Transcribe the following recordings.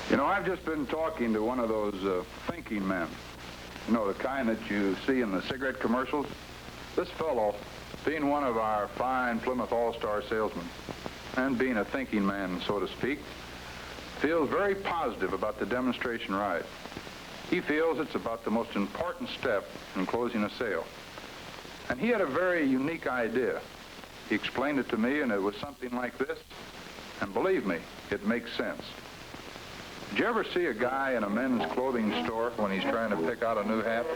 You know, I've just been talking to one of those thinking men. You know, the kind that you see in the cigarette commercials. This fellow, being one of our fine Plymouth All-Star salesmen, and being a thinking man, so to speak, feels very positive about the demonstration ride. He feels it's about the most important step in closing a sale. And he had a very unique idea. He explained it to me, and it was something like this. And believe me, it makes sense. Did you ever see a guy in a men's clothing store when he's trying to pick out a new hat?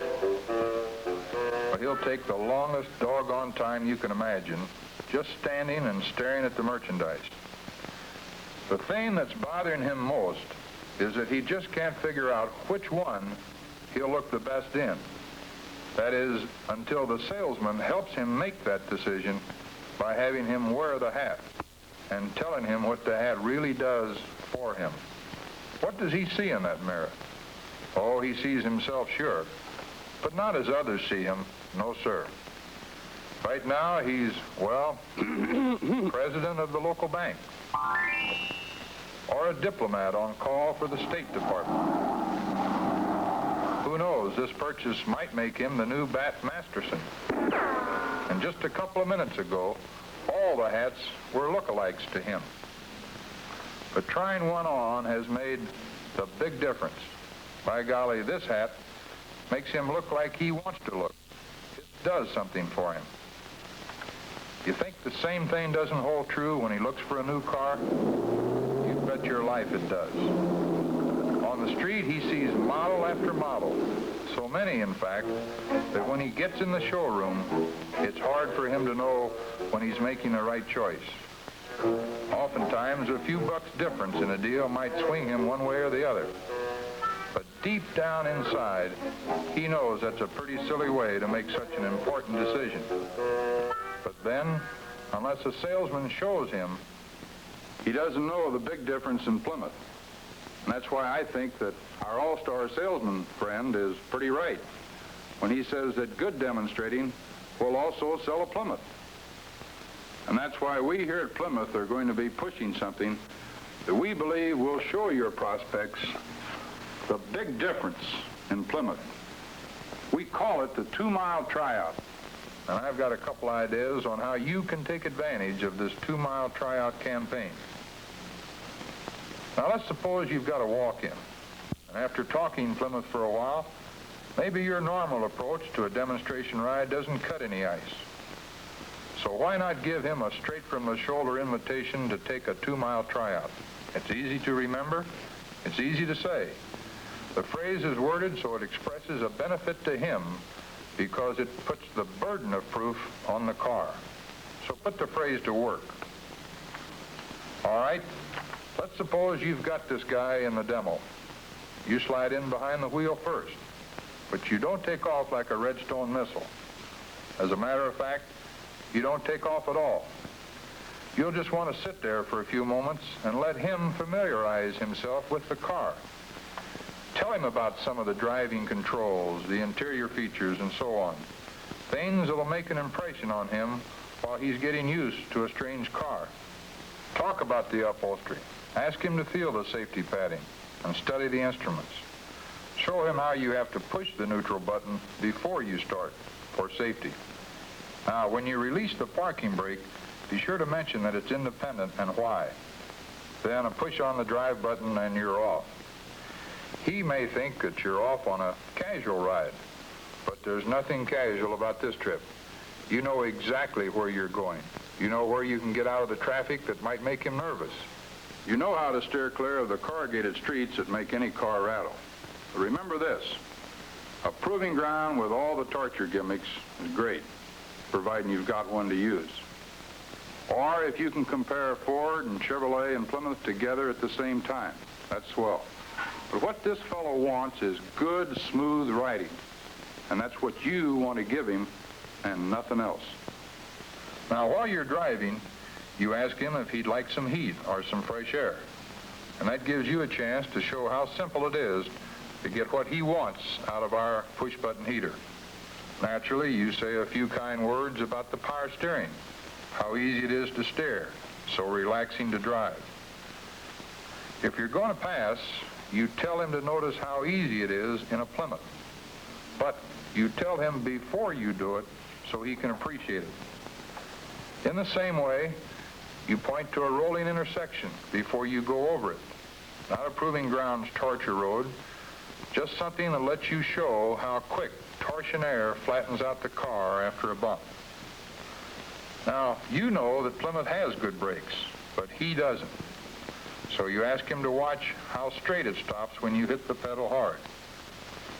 Well, he'll take the longest doggone time you can imagine, just standing and staring at the merchandise. The thing that's bothering him most is that he just can't figure out which one he'll look the best in. That is, until the salesman helps him make that decision by having him wear the hat and telling him what the hat really does for him. What does he see in that mirror? Oh, he sees himself, sure, but not as others see him. No, sir. Right now, he's, well, president of the local bank, or a diplomat on call for the State Department. Who knows, this purchase might make him the new Bat Masterson. And just a couple of minutes ago, all the hats were lookalikes to him. But trying one on has made the big difference. By golly, this hat makes him look like he wants to look. It does something for him. You think the same thing doesn't hold true when he looks for a new car? You bet your life it does. On the street, he sees model after model. So many, in fact, that when he gets in the showroom, it's hard for him to know when he's making the right choice. Oftentimes, a few bucks difference in a deal might swing him one way or the other. But deep down inside, he knows that's a pretty silly way to make such an important decision. But then, unless a salesman shows him, he doesn't know the big difference in Plymouth. And that's why I think that our all-star salesman friend is pretty right when he says that good demonstrating will also sell a Plymouth. And that's why we here at Plymouth are going to be pushing something that we believe will show your prospects the big difference in Plymouth. We call it the 2-mile tryout. And I've got a couple ideas on how you can take advantage of this 2-mile tryout campaign. Now, let's suppose you've got a walk-in. And after talking Plymouth for a while, maybe your normal approach to a demonstration ride doesn't cut any ice. So why not give him a straight-from-the-shoulder invitation to take a 2-mile tryout? It's easy to remember. It's easy to say. The phrase is worded so it expresses a benefit to him because it puts the burden of proof on the car. So put the phrase to work. All right, let's suppose you've got this guy in the demo. You slide in behind the wheel first, but you don't take off like a Redstone missile. As a matter of fact, you don't take off at all. You'll just want to sit there for a few moments and let him familiarize himself with the car. Tell him about some of the driving controls, the interior features, and so on. Things that'll make an impression on him while he's getting used to a strange car. Talk about the upholstery. Ask him to feel the safety padding and study the instruments. Show him how you have to push the neutral button before you start for safety. Now, when you release the parking brake, be sure to mention that it's independent and why. Then a push on the drive button and you're off. He may think that you're off on a casual ride, but there's nothing casual about this trip. You know exactly where you're going. You know where you can get out of the traffic that might make him nervous. You know how to steer clear of the corrugated streets that make any car rattle. But remember this, a proving ground with all the torture gimmicks is great, providing you've got one to use. Or if you can compare Ford and Chevrolet and Plymouth together at the same time, that's swell. But what this fellow wants is good, smooth riding. And that's what you want to give him and nothing else. Now, while you're driving, you ask him if he'd like some heat or some fresh air. And that gives you a chance to show how simple it is to get what he wants out of our push-button heater. Naturally, you say a few kind words about the power steering, how easy it is to steer, so relaxing to drive. If you're going to pass, you tell him to notice how easy it is in a Plymouth. But you tell him before you do it so he can appreciate it. In the same way, you point to a rolling intersection before you go over it. Not a proving grounds torture road, just something that lets you show how quick torsion air flattens out the car after a bump. Now, you know that Plymouth has good brakes, but he doesn't. So you ask him to watch how straight it stops when you hit the pedal hard.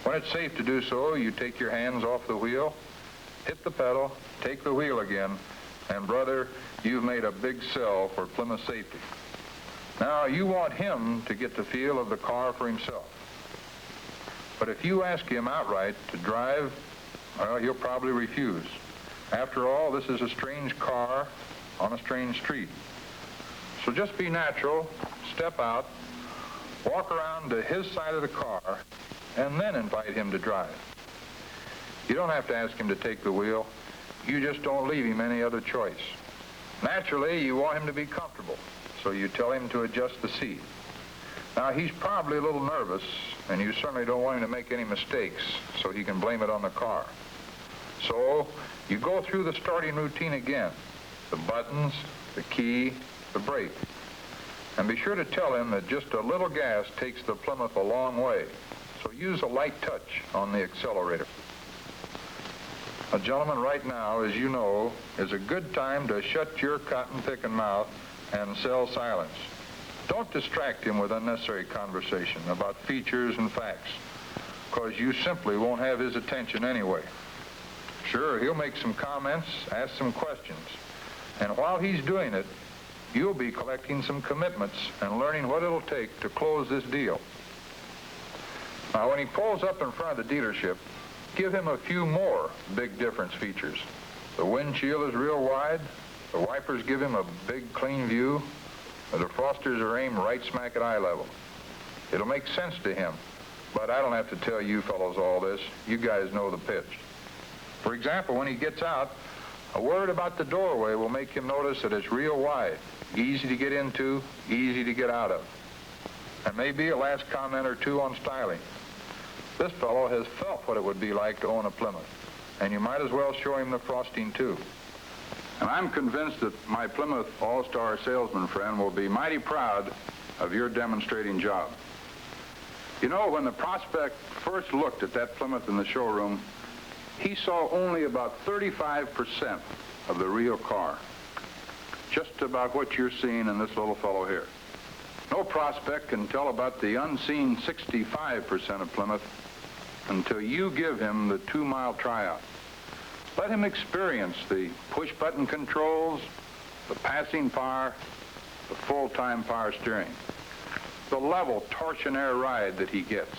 When it's safe to do so, you take your hands off the wheel, hit the pedal, take the wheel again, and brother, you've made a big sell for Plymouth safety. Now, you want him to get the feel of the car for himself. But if you ask him outright to drive, well, he'll probably refuse. After all, this is a strange car on a strange street. So just be natural, step out, walk around to his side of the car, and then invite him to drive. You don't have to ask him to take the wheel. You just don't leave him any other choice. Naturally, you want him to be comfortable, so you tell him to adjust the seat. Now, he's probably a little nervous, and you certainly don't want him to make any mistakes, so he can blame it on the car. So, you go through the starting routine again. The buttons, the key, the brake. And be sure to tell him that just a little gas takes the Plymouth a long way, so use a light touch on the accelerator. Now, gentlemen, right now, as you know, is a good time to shut your cotton-picking mouth and sell silence. Don't distract him with unnecessary conversation about features and facts, because you simply won't have his attention anyway. Sure, he'll make some comments, ask some questions, and while he's doing it, you'll be collecting some commitments and learning what it'll take to close this deal. Now, when he pulls up in front of the dealership, give him a few more big difference features. The windshield is real wide, the wipers give him a big, clean view, and the defrosters are aimed right smack at eye level. It'll make sense to him, but I don't have to tell you fellows all this. You guys know the pitch. For example, when he gets out, a word about the doorway will make him notice that it's real wide, easy to get into, easy to get out of. And maybe a last comment or two on styling. This fellow has felt what it would be like to own a Plymouth, and you might as well show him the frosting too. And I'm convinced that my Plymouth All-Star salesman friend will be mighty proud of your demonstrating job. You know, when the prospect first looked at that Plymouth in the showroom, he saw only about 35% of the real car. Just about what you're seeing in this little fellow here. No prospect can tell about the unseen 65% of Plymouth until you give him the 2-mile tryout. Let him experience the push-button controls, the passing power, the full-time power steering, the level torsion air ride that he gets,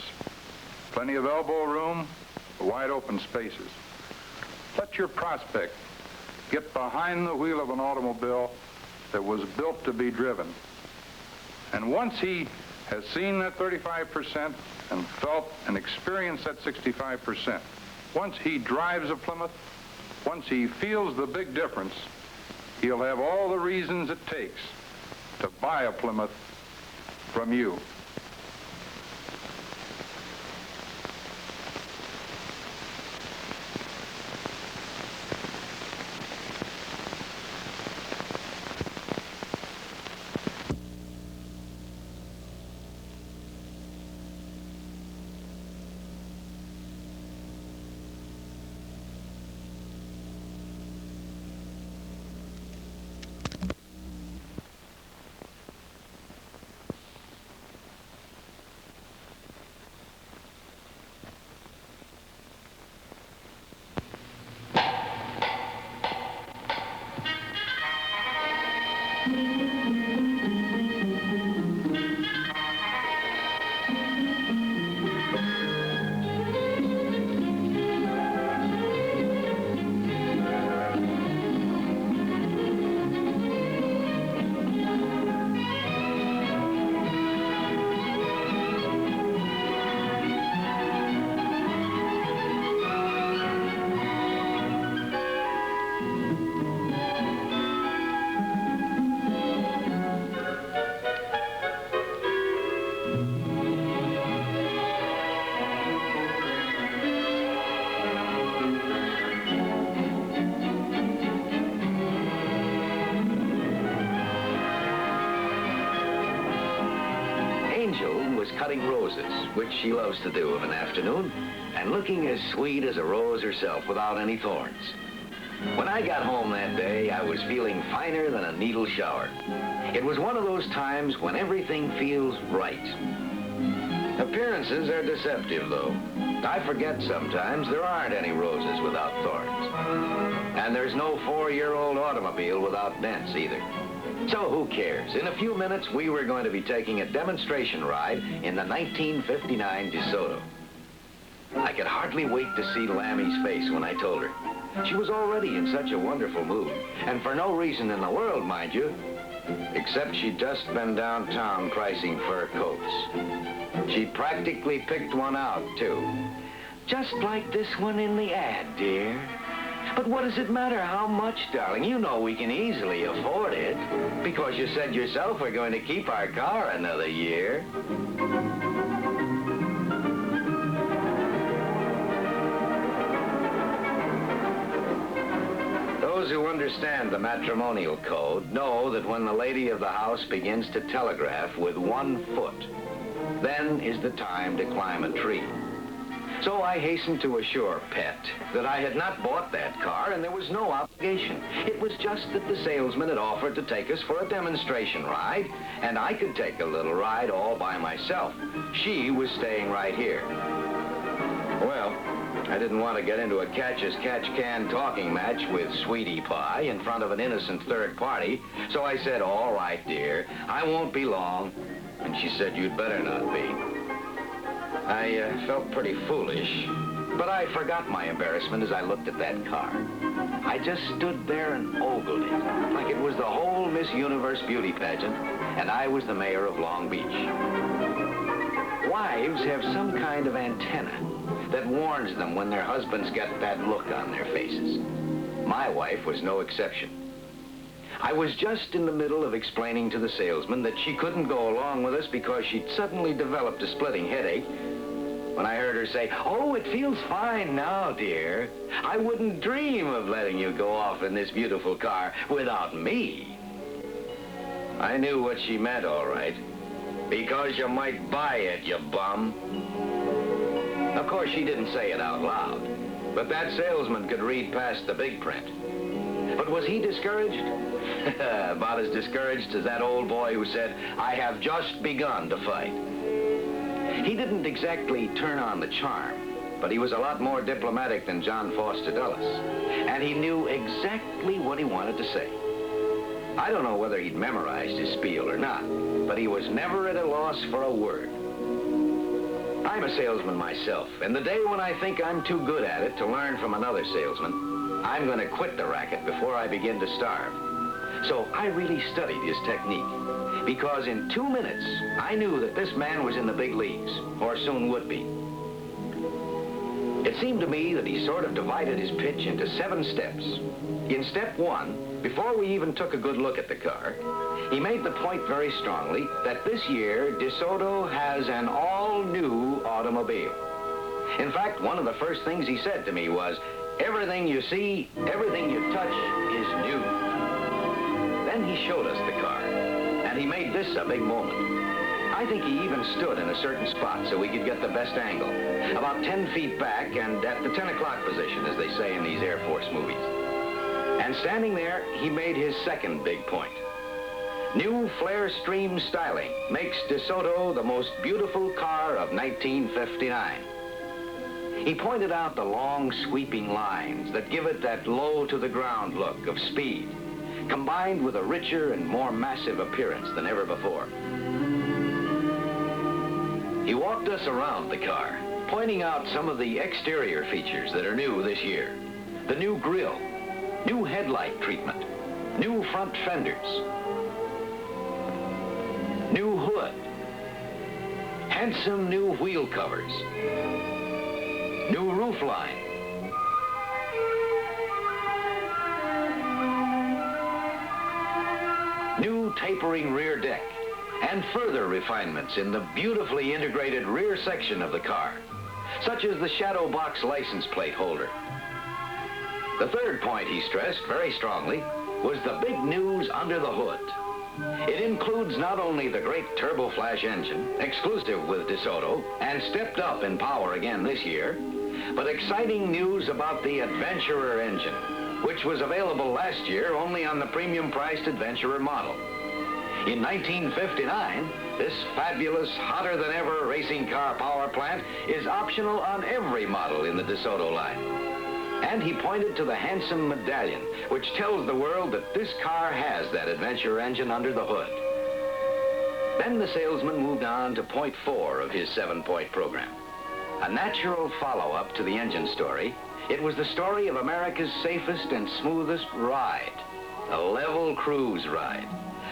plenty of elbow room, wide open spaces. Let your prospect get behind the wheel of an automobile that was built to be driven. And once he has seen that 35% and felt and experienced that 65%, once he drives a Plymouth, once he feels the big difference, he'll have all the reasons it takes to buy a Plymouth from you. Angel was cutting roses, which she loves to do of an afternoon, and looking as sweet as a rose herself without any thorns. When I got home that day, I was feeling finer than a needle shower. It was one of those times when everything feels right. Appearances are deceptive, though. I forget sometimes there aren't any roses without thorns. And there's no 4-year-old automobile without dents, either. So who cares? In a few minutes, we were going to be taking a demonstration ride in the 1959 DeSoto. I could hardly wait to see Lammy's face when I told her. She was already in such a wonderful mood, and for no reason in the world, mind you, except she'd just been downtown pricing fur coats. She practically picked one out, too. Just like this one in the ad, dear. But what does it matter how much, darling? You know we can easily afford it, because you said yourself we're going to keep our car another year. Those who understand the matrimonial code know that when the lady of the house begins to telegraph with 1 foot, then is the time to climb a tree. So I hastened to assure Pet that I had not bought that car and there was no obligation. It was just that the salesman had offered to take us for a demonstration ride, and I could take a little ride all by myself. She was staying right here. Well, I didn't want to get into a catch-as-catch-can talking match with Sweetie Pie in front of an innocent third party, so I said, "All right, dear, I won't be long." And she said, "You'd better not be." I felt pretty foolish, but I forgot my embarrassment as I looked at that car. I just stood there and ogled it, like it was the whole Miss Universe beauty pageant, and I was the mayor of Long Beach. Wives have some kind of antenna that warns them when their husbands get that look on their faces. My wife was no exception. I was just in the middle of explaining to the salesman that she couldn't go along with us because she'd suddenly developed a splitting headache, when I heard her say, "Oh, it feels fine now, dear. I wouldn't dream of letting you go off in this beautiful car without me." I knew what she meant, all right. "Because you might buy it, you bum." Of course, she didn't say it out loud, but that salesman could read past the big print. But was he discouraged? About as discouraged as that old boy who said, "I have just begun to fight." He didn't exactly turn on the charm, but he was a lot more diplomatic than John Foster Dulles, and he knew exactly what he wanted to say. I don't know whether he'd memorized his spiel or not, but he was never at a loss for a word. I'm a salesman myself, and the day when I think I'm too good at it to learn from another salesman, I'm going to quit the racket before I begin to starve. So I really studied his technique, because in 2 minutes, I knew that this man was in the big leagues, or soon would be. It seemed to me that he sort of divided his pitch into 7 steps. In step 1, before we even took a good look at the car, he made the point very strongly that this year, DeSoto has an all-new automobile. In fact, one of the first things he said to me was, "Everything you see, everything you touch is new." Then he showed us the car, and he made this a big moment. I think he even stood in a certain spot so we could get the best angle, about 10 feet back and at the 10 o'clock position, as they say in these Air Force movies. And standing there, he made his second big point. New flare stream styling makes DeSoto the most beautiful car of 1959. He pointed out the long, sweeping lines that give it that low-to-the-ground look of speed, combined with a richer and more massive appearance than ever before. He walked us around the car, pointing out some of the exterior features that are new this year. The new grille, new headlight treatment, new front fenders, new hood, handsome new wheel covers, new roof line, new tapering rear deck, and further refinements in the beautifully integrated rear section of the car, such as the shadow box license plate holder. The third point he stressed very strongly was the big news under the hood. It includes not only the great turboflash engine, exclusive with DeSoto, and stepped up in power again this year, but exciting news about the Adventurer engine, which was available last year only on the premium-priced Adventurer model. In 1959, this fabulous, hotter-than-ever racing car power plant is optional on every model in the DeSoto line. And he pointed to the handsome medallion, which tells the world that this car has that Adventurer engine under the hood. Then the salesman moved on to point 4 of his 7-point program. A natural follow-up to the engine story, it was the story of America's safest and smoothest ride, a level cruise ride,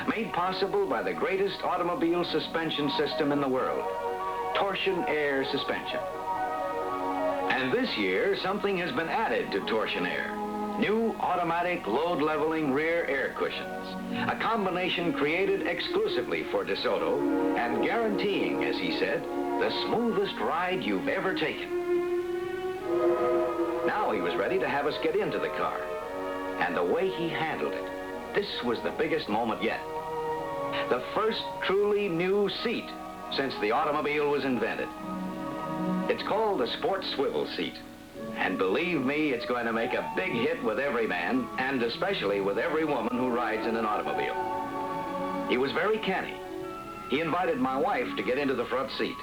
made possible by the greatest automobile suspension system in the world, torsion air suspension. And this year, something has been added to torsion air. New automatic load-leveling rear air cushions. A combination created exclusively for DeSoto and guaranteeing, as he said, the smoothest ride you've ever taken. Now he was ready to have us get into the car. And the way he handled it, this was the biggest moment yet. The first truly new seat since the automobile was invented. It's called the Sport Swivel Seat. And believe me, it's going to make a big hit with every man, and especially with every woman who rides in an automobile. He was very canny. He invited my wife to get into the front seat.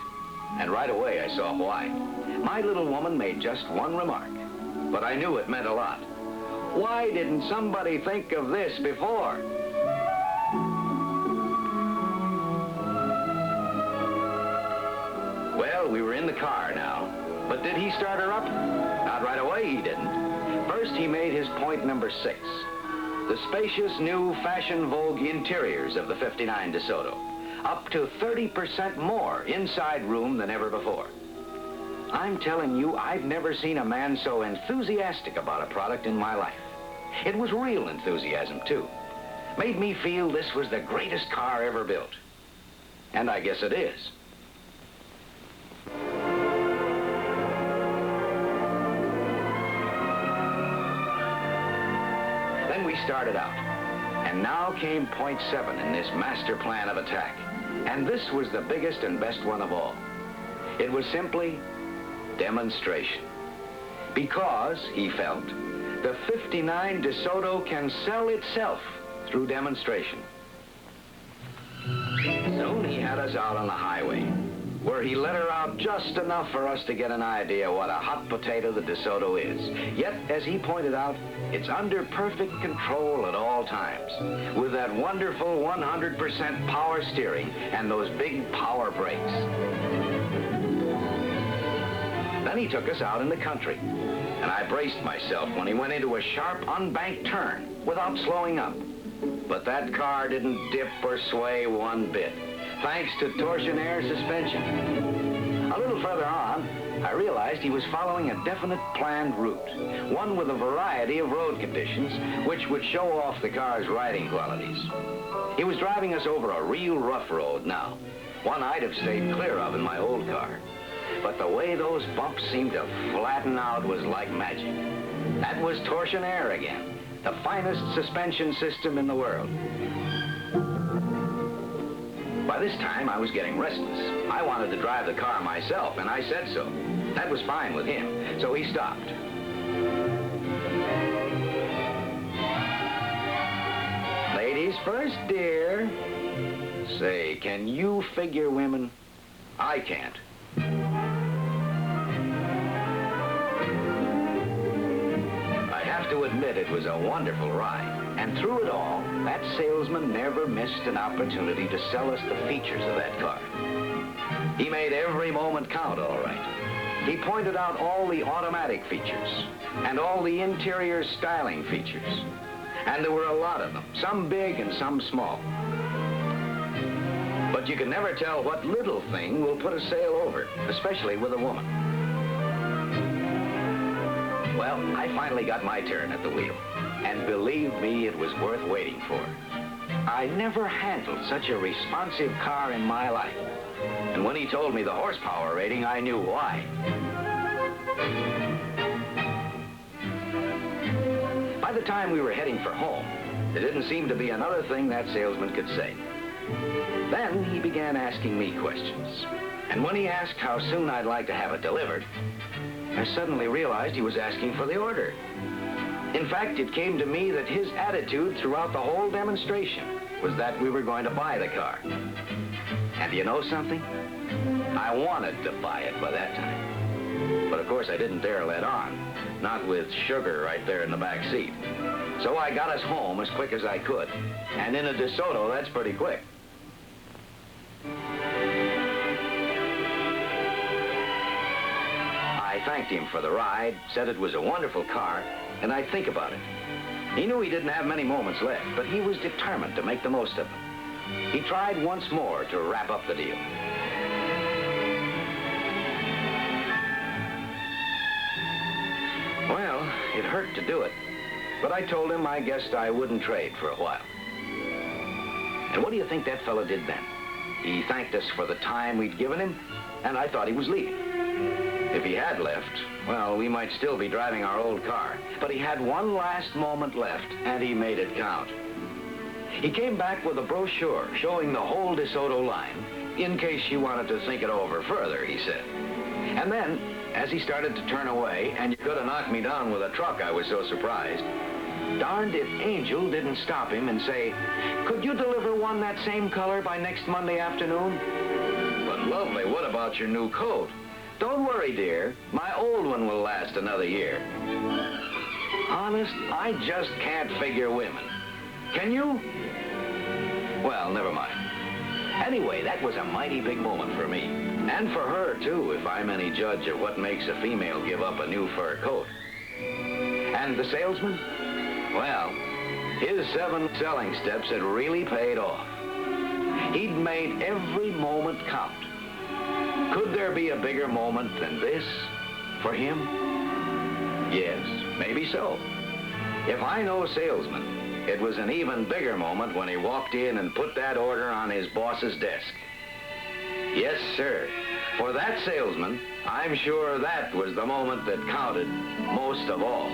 And right away, I saw why. My little woman made just one remark, but I knew it meant a lot. Why didn't somebody think of this before? Well, we were in the car now, but did he start her up? Not right away, he didn't. First, he made his point number 6. The spacious new Fashion Vogue interiors of the 59 DeSoto. Up to 30% more inside room than ever before. I'm telling you, I've never seen a man so enthusiastic about a product in my life. It was real enthusiasm, too. Made me feel this was the greatest car ever built. And I guess it is. Then we started out. And now came point 7 in this master plan of attack. And this was the biggest and best one of all. It was simply demonstration. Because, he felt, the 59 DeSoto can sell itself through demonstration. Soon he had us out on the highway, where he let her out just enough for us to get an idea what a hot potato the DeSoto is. Yet, as he pointed out, it's under perfect control at all times, with that wonderful 100% power steering and those big power brakes. Then he took us out in the country, and I braced myself when he went into a sharp, unbanked turn without slowing up. But that car didn't dip or sway one bit, thanks to torsion air suspension. A little further on, I realized he was following a definite planned route, one with a variety of road conditions, which would show off the car's riding qualities. He was driving us over a real rough road now, one I'd have stayed clear of in my old car. But the way those bumps seemed to flatten out was like magic. That was torsion air again, the finest suspension system in the world. By this time, I was getting restless. I wanted to drive the car myself, and I said so. That was fine with him, so he stopped. Ladies first, dear. Say, can you figure women? I can't. I have to admit it was a wonderful ride. And through it all, that salesman never missed an opportunity to sell us the features of that car. He made every moment count, all right. He pointed out all the automatic features and all the interior styling features. And there were a lot of them, some big and some small. But you can never tell what little thing will put a sale over, especially with a woman. Well, I finally got my turn at the wheel. And believe me, it was worth waiting for. I never handled such a responsive car in my life. And when he told me the horsepower rating, I knew why. By the time we were heading for home, There didn't seem to be another thing that salesman could say. Then he began asking me questions. And when he asked how soon I'd like to have it delivered, I suddenly realized he was asking for the order. In fact, it came to me that his attitude throughout the whole demonstration was that we were going to buy the car. And you know something? I wanted to buy it by that time. But of course I didn't dare let on, not with Sugar right there in the back seat. So I got us home as quick as I could. And in a DeSoto, that's pretty quick. I thanked him for the ride, said it was a wonderful car, and I'd think about it. He knew he didn't have many moments left, but he was determined to make the most of them. He tried once more to wrap up the deal. Well, it hurt to do it, but I told him I guessed I wouldn't trade for a while. And what do you think that fella did then? He thanked us for the time we'd given him, and I thought he was leaving. If he had left, well, we might still be driving our old car. But he had one last moment left, and he made it count. He came back with a brochure showing the whole DeSoto line, in case you wanted to think it over further, he said. And then, as he started to turn away, and you could have knocked me down with a truck, I was so surprised, darned if Angel didn't stop him and say, "Could you deliver one that same color by next Monday afternoon?" "But lovely, what about your new coat?" "Don't worry, dear. My old one will last another year." Honest, I just can't figure women. Can you? Well, never mind. Anyway, that was a mighty big moment for me. And for her, too, if I'm any judge of what makes a female give up a new fur coat. And the salesman? Well, his 7 selling steps had really paid off. He'd made every moment count. Could there be a bigger moment than this for him? Yes, maybe so. If I know salesman, it was an even bigger moment when he walked in and put that order on his boss's desk. Yes, sir. For that salesman, I'm sure that was the moment that counted most of all.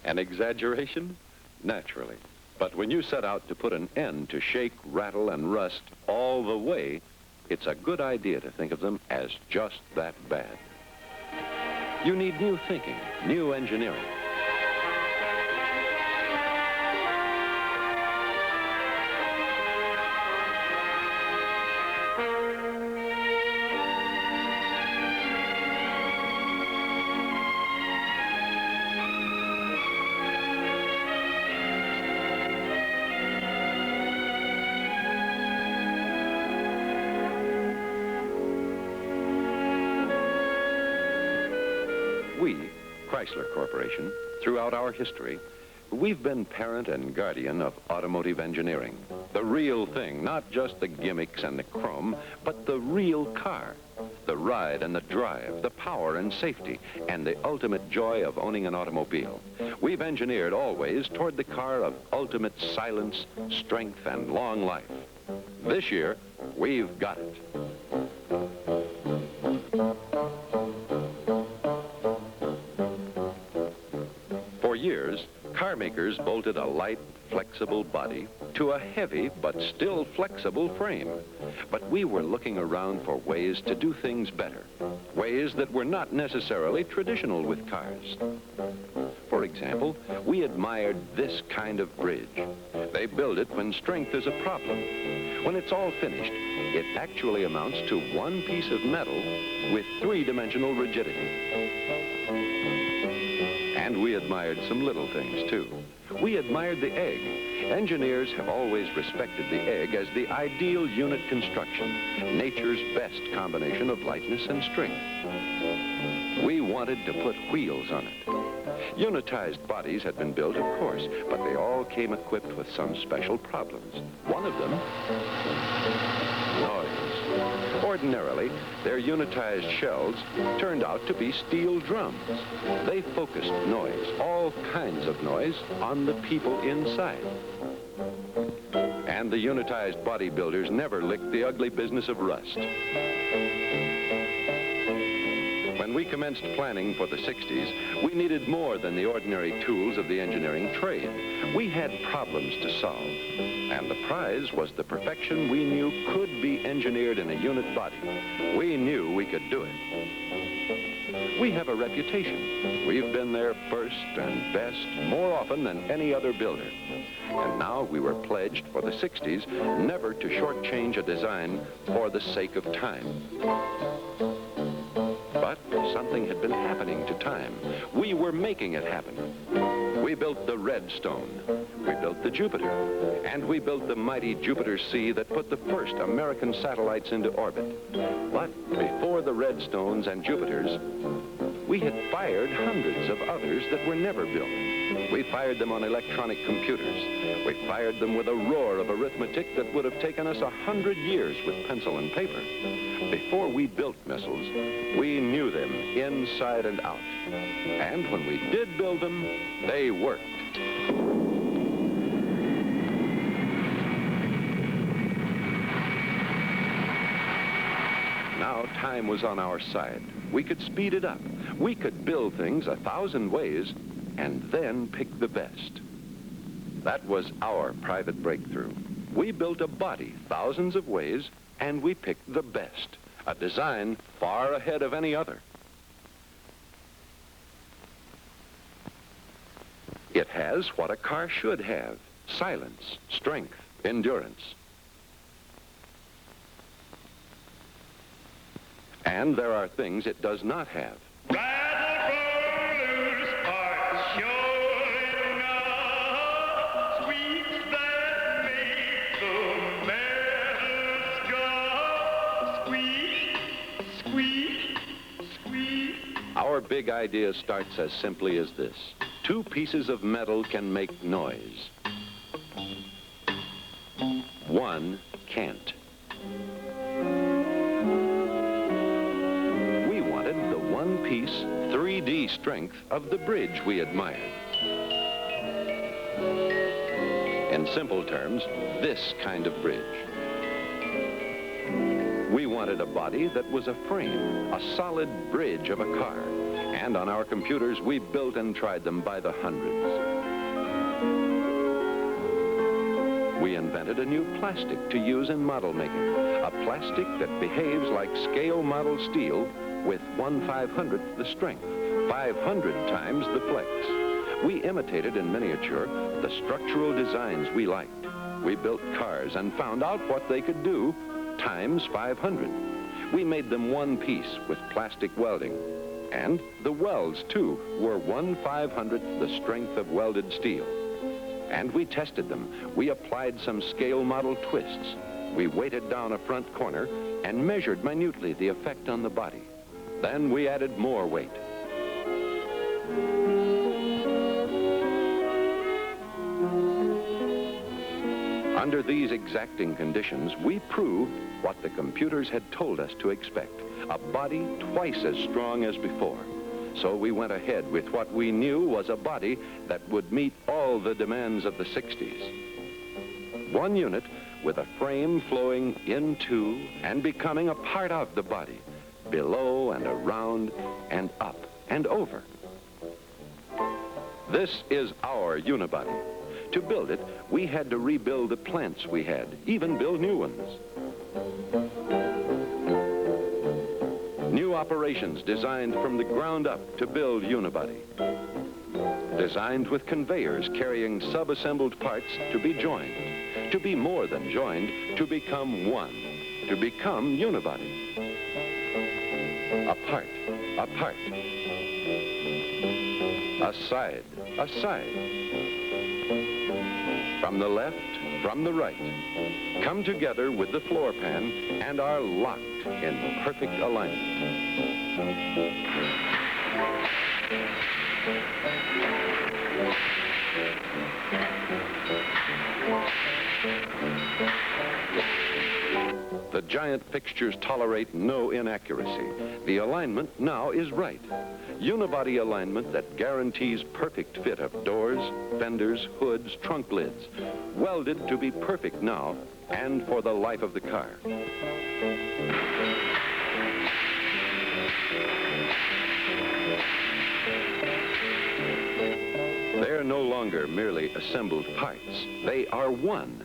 An exaggeration? Naturally. But when you set out to put an end to shake, rattle, and rust all the way, it's a good idea to think of them as just that bad. You need new thinking, new engineering. We, Chrysler Corporation, throughout our history, we've been parent and guardian of automotive engineering. The real thing, not just the gimmicks and the chrome, but the real car. The ride and the drive, the power and safety, and the ultimate joy of owning an automobile. We've engineered always toward the car of ultimate silence, strength, and long life. This year, we've got it. For years, car makers bolted a light, flexible body to a heavy but still flexible frame. But we were looking around for ways to do things better, ways that were not necessarily traditional with cars. For example, we admired this kind of bridge. They build it when strength is a problem. When it's all finished, it actually amounts to one piece of metal with three-dimensional rigidity. And we admired some little things, too. We admired the egg. Engineers have always respected the egg as the ideal unit construction, nature's best combination of lightness and strength. We wanted to put wheels on it. Unitized bodies had been built, of course, but they all came equipped with some special problems. One of them, noise. Ordinarily, their unitized shells turned out to be steel drums. They focused noise, all kinds of noise, on the people inside. And the unitized bodybuilders never licked the ugly business of rust. When we commenced planning for the 60s, we needed more than the ordinary tools of the engineering trade. We had problems to solve, and the prize was the perfection we knew could be engineered in a unit body. We knew we could do it. We have a reputation. We've been there first and best more often than any other builder. And now we were pledged for the 60s never to shortchange a design for the sake of time. But something had been happening to time. We were making it happen. We built the Redstone. We built the Jupiter. And we built the mighty Jupiter C that put the first American satellites into orbit. But before the Redstones and Jupiters, we had fired hundreds of others that were never built. We fired them on electronic computers. We fired them with a roar of arithmetic that would have taken us 100 years with pencil and paper. Before we built missiles, we knew them inside and out. And when we did build them, they worked. Now time was on our side. We could speed it up. We could build things 1,000 ways and then pick the best. That was our private breakthrough. We built a body thousands of ways and we picked the best, a design far ahead of any other. It has what a car should have: silence, strength, endurance. And there are things it does not have. Our big idea starts as simply as this. Two pieces of metal can make noise. One can't. We wanted the one-piece 3D strength of the bridge we admired. In simple terms, this kind of bridge. We wanted a body that was a frame, a solid bridge of a car. And on our computers, we built and tried them by the hundreds. We invented a new plastic to use in model making, a plastic that behaves like scale model steel with 1/500th the strength, 500 times the flex. We imitated in miniature the structural designs we liked. We built cars and found out what they could do times 500. We made them one piece with plastic welding. And the welds, too, were 1/500th the strength of welded steel. And we tested them. We applied some scale model twists. We weighted down a front corner and measured minutely the effect on the body. Then we added more weight. Under these exacting conditions, we proved what the computers had told us to expect, a body twice as strong as before. So we went ahead with what we knew was a body that would meet all the demands of the 60s. One unit with a frame flowing into and becoming a part of the body, below and around and up and over. This is our unibody. To build it, we had to rebuild the plants we had, even build new ones. New operations designed from the ground up to build unibody. Designed with conveyors carrying sub-assembled parts to be joined, to be more than joined, to become one, to become unibody. A part, a side, a side. From the left, from the right, come together with the floor pan and are locked in perfect alignment. The giant fixtures tolerate no inaccuracy. The alignment now is right. Unibody alignment that guarantees perfect fit of doors, fenders, hoods, trunk lids. Welded to be perfect now and for the life of the car. They're no longer merely assembled parts. They are one,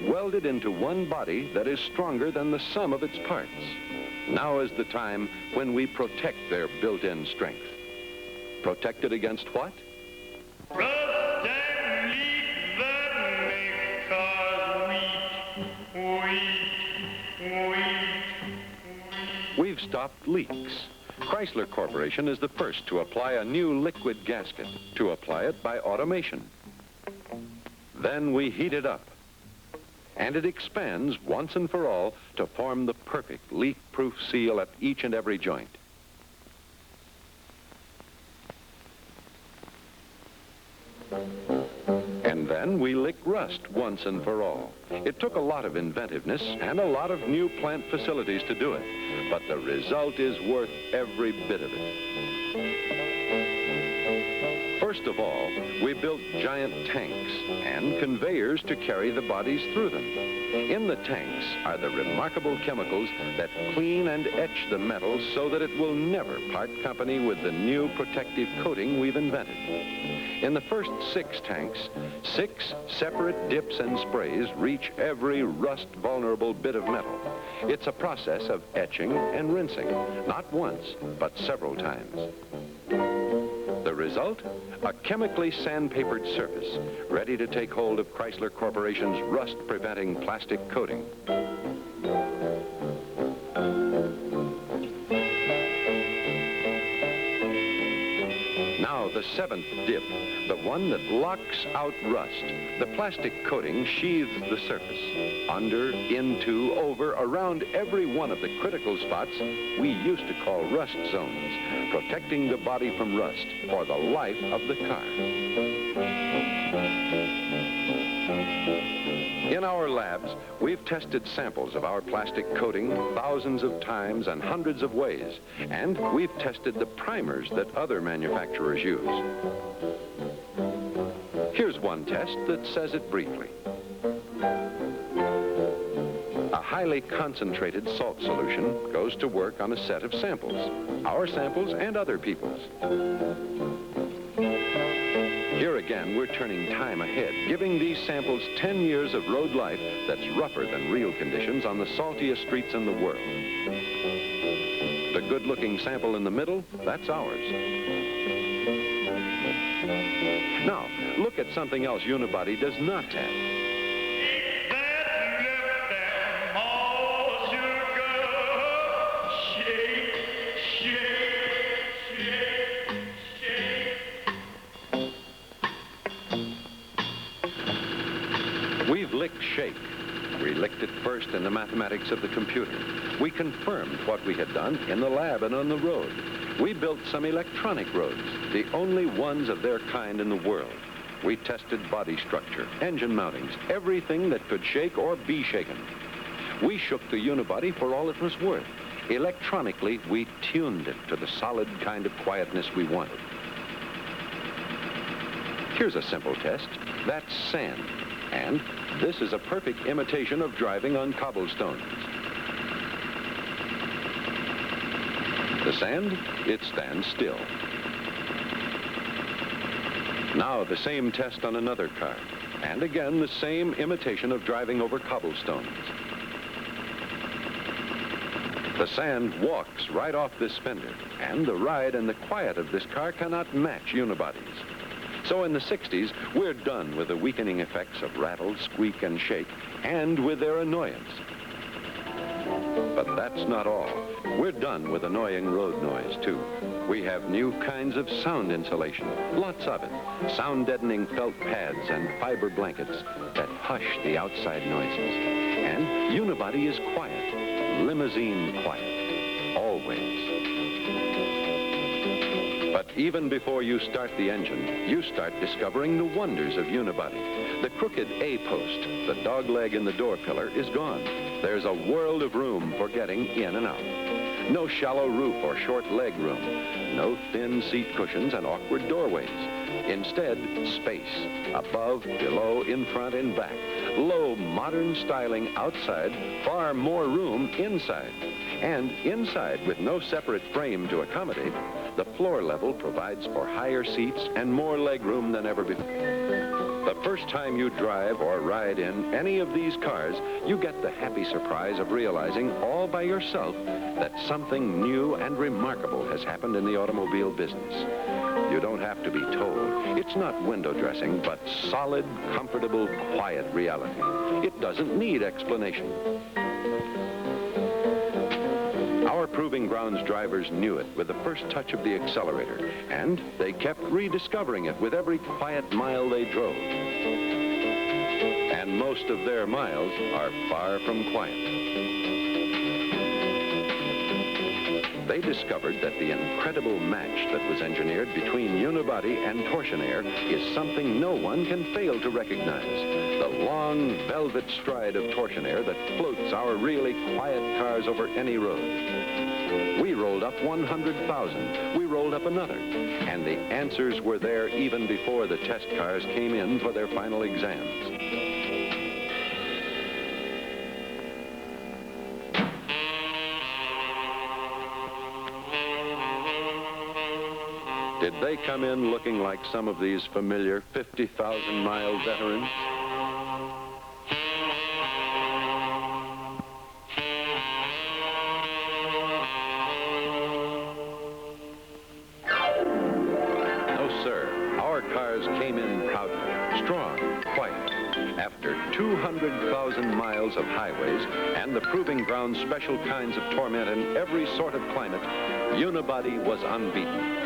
welded into one body that is stronger than the sum of its parts. Now is the time when we protect their built-in strength. Protected against what? Rust and leak that make cars weak. We've stopped leaks. Chrysler Corporation is the first to apply a new liquid gasket, to apply it by automation. Then we heat it up, and it expands once and for all to form the perfect leak-proof seal at each and every joint. And then we lick rust once and for all. It took a lot of inventiveness and a lot of new plant facilities to do it, but the result is worth every bit of it. First of all, we built giant tanks and conveyors to carry the bodies through them. In the tanks are the remarkable chemicals that clean and etch the metal so that it will never part company with the new protective coating we've invented. In the first 6 tanks, 6 separate dips and sprays reach every rust-vulnerable bit of metal. It's a process of etching and rinsing, not once, but several times. The result? A chemically sandpapered surface, ready to take hold of Chrysler Corporation's rust-preventing plastic coating. Now the 7th dip, the one that locks out rust. The plastic coating sheathes the surface. Under, into, over, around every one of the critical spots we used to call rust zones, protecting the body from rust for the life of the car. In our labs, we've tested samples of our plastic coating thousands of times and hundreds of ways, and we've tested the primers that other manufacturers use. Here's one test that says it briefly. A highly concentrated salt solution goes to work on a set of samples, our samples and other people's. Here again, we're turning time ahead, giving these samples 10 years of road life that's rougher than real conditions on the saltiest streets in the world. The good-looking sample in the middle, that's ours. Now, look at something else Unibody does not have. We've licked shake. We licked it first in the mathematics of the computer. We confirmed what we had done in the lab and on the road. We built some electronic roads, the only ones of their kind in the world. We tested body structure, engine mountings, everything that could shake or be shaken. We shook the unibody for all it was worth. Electronically, we tuned it to the solid kind of quietness we wanted. Here's a simple test. That's sand. And this is a perfect imitation of driving on cobblestones. The sand, it stands still. Now the same test on another car. And again, the same imitation of driving over cobblestones. The sand walks right off this fender, and the ride and the quiet of this car cannot match unibodies. So in the 60s, we're done with the weakening effects of rattle, squeak, and shake, and with their annoyance. But that's not all. We're done with annoying road noise, too. We have new kinds of sound insulation, lots of it. Sound-deadening felt pads and fiber blankets that hush the outside noises. And unibody is quiet, limousine quiet, always. But even before you start the engine, you start discovering the wonders of unibody. The crooked A-post, the dogleg in the door pillar, is gone. There's a world of room for getting in and out. No shallow roof or short leg room. No thin seat cushions and awkward doorways. Instead, space. Above, below, in front, and back. Low, modern styling outside, far more room inside. And inside, with no separate frame to accommodate, the floor level provides for higher seats and more legroom than ever before. The first time you drive or ride in any of these cars, you get the happy surprise of realizing all by yourself that something new and remarkable has happened in the automobile business. You don't have to be told. It's not window dressing, but solid, comfortable, quiet reality. It doesn't need explanation. Our Proving Grounds drivers knew it with the first touch of the accelerator, and they kept rediscovering it with every quiet mile they drove. And most of their miles are far from quiet. They discovered that the incredible match that was engineered between unibody and torsionaire is something no one can fail to recognize. The long, velvet stride of torsionaire that floats our really quiet cars over any road. We rolled up 100,000. We rolled up another. And the answers were there even before the test cars came in for their final exams. Did they come in looking like some of these familiar 50,000-mile veterans? No, sir. Our cars came in proudly, strong, quiet. After 200,000 miles of highways and the Proving Grounds special kinds of torment in every sort of climate, unibody was unbeaten.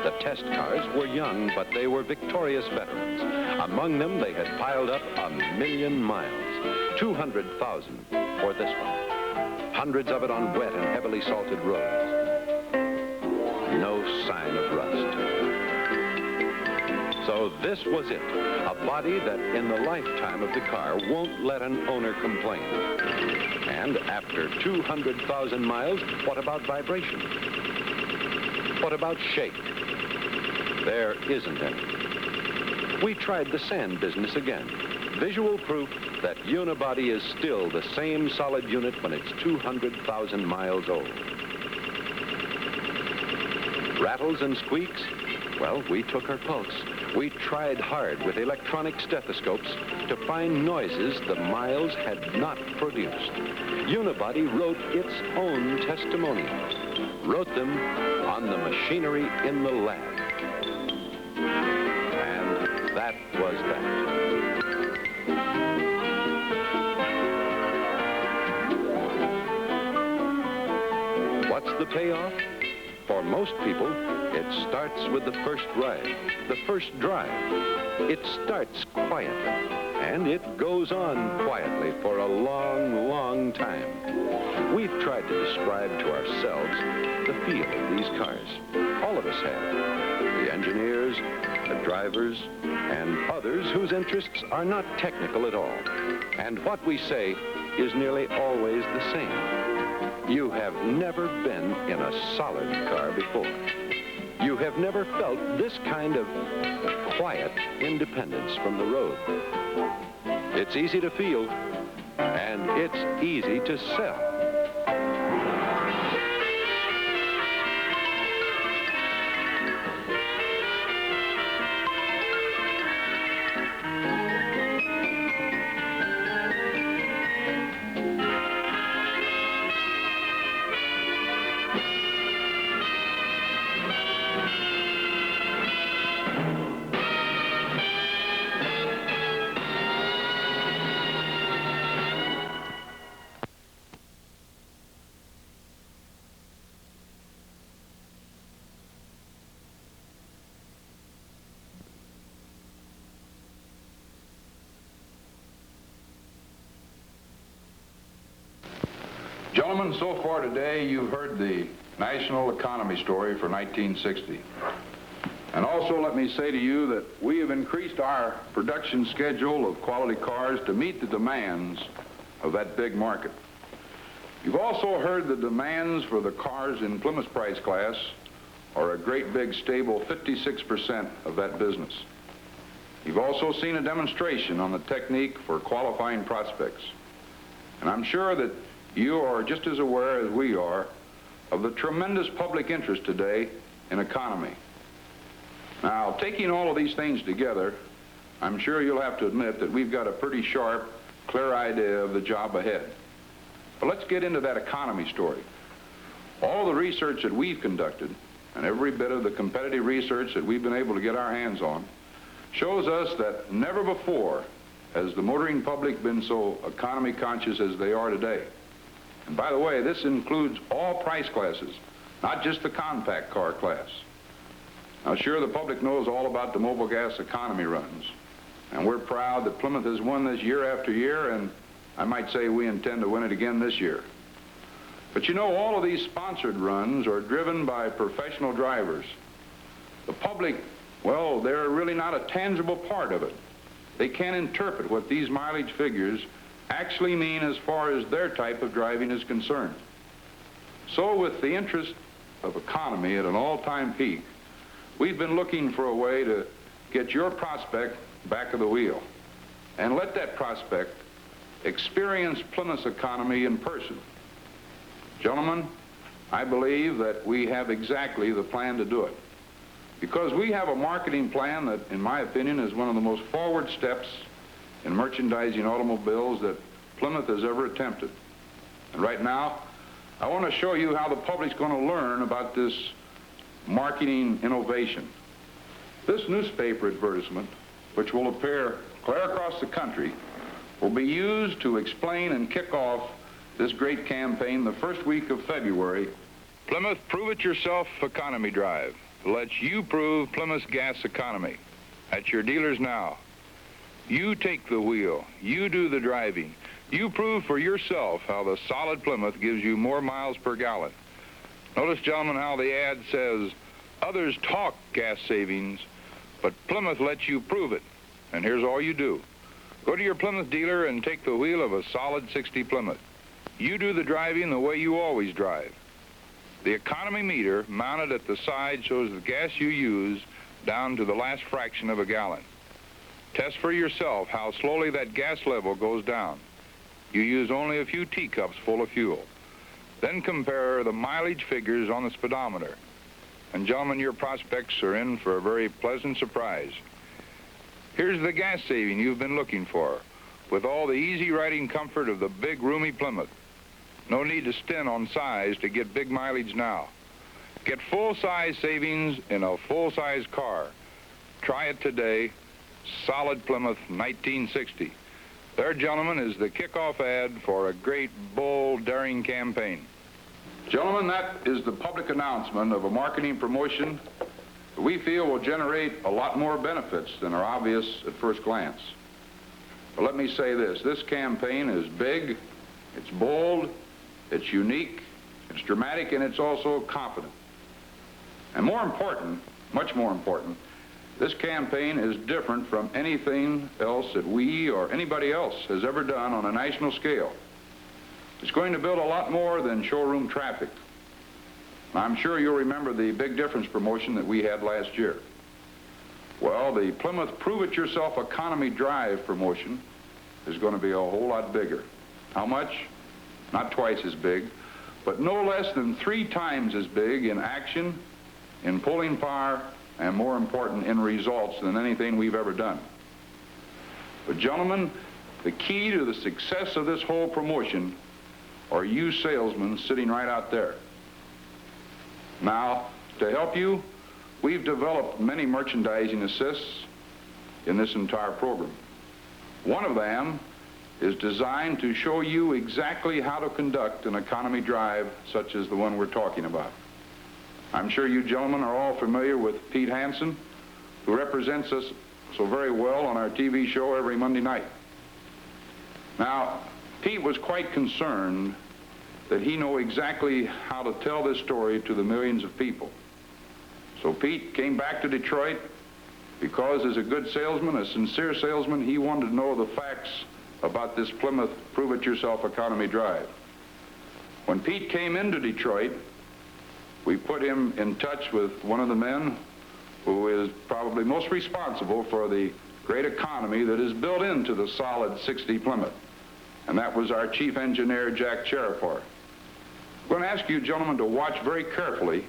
The test cars were young, but they were victorious veterans. Among them, they had piled up 1,000,000 miles, 200,000 for this one. Hundreds of it on wet and heavily salted roads. No sign of rust. So this was it, a body that in the lifetime of the car won't let an owner complain. And after 200,000 miles, what about vibration? What about shake? There isn't any. We tried the sand business again. Visual proof that unibody is still the same solid unit when it's 200,000 miles old. Rattles and squeaks? Well, we took her pulse. We tried hard with electronic stethoscopes to find noises the miles had not produced. Unibody wrote its own testimonials, wrote them on the machinery in the lab. And that was that. What's the payoff? For most people, it starts with the first ride, the first drive. It starts quietly, and it goes on quietly for a long, long time. We've tried to describe to ourselves the feel of these cars. all of us have. The engineers, the drivers, and others whose interests are not technical at all. And what we say is nearly always the same. You have never been in a solid car before. You have never felt this kind of quiet independence from the road. It's easy to feel, and it's easy to sell. Gentlemen, so far today you've heard the national economy story for 1960. And also let me say to you that we have increased our production schedule of quality cars to meet the demands of that big market. You've also heard the demands for the cars in Plymouth's price class are a great big stable 56% of that business. You've also seen a demonstration on the technique for qualifying prospects. And I'm sure that you are just as aware as we are of the tremendous public interest today in economy. Now, taking all of these things together, I'm sure you'll have to admit that we've got a pretty sharp, clear idea of the job ahead. But let's get into that economy story. All the research that we've conducted, and every bit of the competitive research that we've been able to get our hands on, shows us that never before has the motoring public been so economy conscious as they are today. And by the way, this includes all price classes, not just the compact car class. Now, sure, the public knows all about the mobile gas economy runs, and we're proud that Plymouth has won this year after year, and I might say we intend to win it again this year. But you know, all of these sponsored runs are driven by professional drivers. The public, well, they're really not a tangible part of it. They can't interpret what these mileage figures actually mean as far as their type of driving is concerned. So with the interest of economy at an all-time peak, we've been looking for a way to get your prospect back of the wheel and let that prospect experience Plymouth's economy in person. Gentlemen, I believe that we have exactly the plan to do it, because we have a marketing plan that, in my opinion, is one of the most forward steps in merchandising automobiles that Plymouth has ever attempted. And right now, I want to show you how the public's going to learn about this marketing innovation. This newspaper advertisement, which will appear clear across the country, will be used to explain and kick off this great campaign the first week of February. Plymouth Prove It Yourself Economy Drive lets you prove Plymouth's gas economy at your dealers now. You take the wheel, you do the driving, you prove for yourself how the solid Plymouth gives you more miles per gallon. Notice, gentlemen, how the ad says, others talk gas savings, but Plymouth lets you prove it. And here's all you do. Go to your Plymouth dealer and take the wheel of a solid 60 Plymouth. You do the driving the way you always drive. The economy meter mounted at the side shows the gas you use down to the last fraction of a gallon. Test for yourself how slowly that gas level goes down. You use only a few teacups full of fuel. Then compare the mileage figures on the speedometer. And gentlemen, your prospects are in for a very pleasant surprise. Here's the gas saving you've been looking for, with all the easy riding comfort of the big, roomy Plymouth. No need to stint on size to get big mileage now. Get full-size savings in a full-size car. Try it today. Solid Plymouth 1960. There, gentlemen, is the kickoff ad for a great, bold, daring campaign. Gentlemen, that is the public announcement of a marketing promotion that we feel will generate a lot more benefits than are obvious at first glance. But let me say this campaign is big, it's bold, it's unique, it's dramatic, and it's also confident. And more important, much more important, this campaign is different from anything else that we or anybody else has ever done on a national scale. It's going to build a lot more than showroom traffic. I'm sure you'll remember the Big Difference promotion that we had last year. Well, the Plymouth Prove It Yourself Economy Drive promotion is going to be a whole lot bigger. How much? Not twice as big, but no less than 3 times as big in action, in pulling power, and more important, in results than anything we've ever done. But gentlemen, the key to the success of this whole promotion are you salesmen sitting right out there. Now, to help you, we've developed many merchandising assists in this entire program. One of them is designed to show you exactly how to conduct an economy drive such as the one we're talking about. I'm sure you gentlemen are all familiar with Pete Hansen, who represents us so very well on our TV show every Monday night. Now, Pete was quite concerned that he know exactly how to tell this story to the millions of people. So Pete came back to Detroit because as a good salesman, a sincere salesman, he wanted to know the facts about this Plymouth Prove It Yourself Economy Drive. When Pete came into Detroit, we put him in touch with one of the men who is probably most responsible for the great economy that is built into the solid 60 Plymouth. And that was our chief engineer, Jack Charapar. I'm going to ask you gentlemen to watch very carefully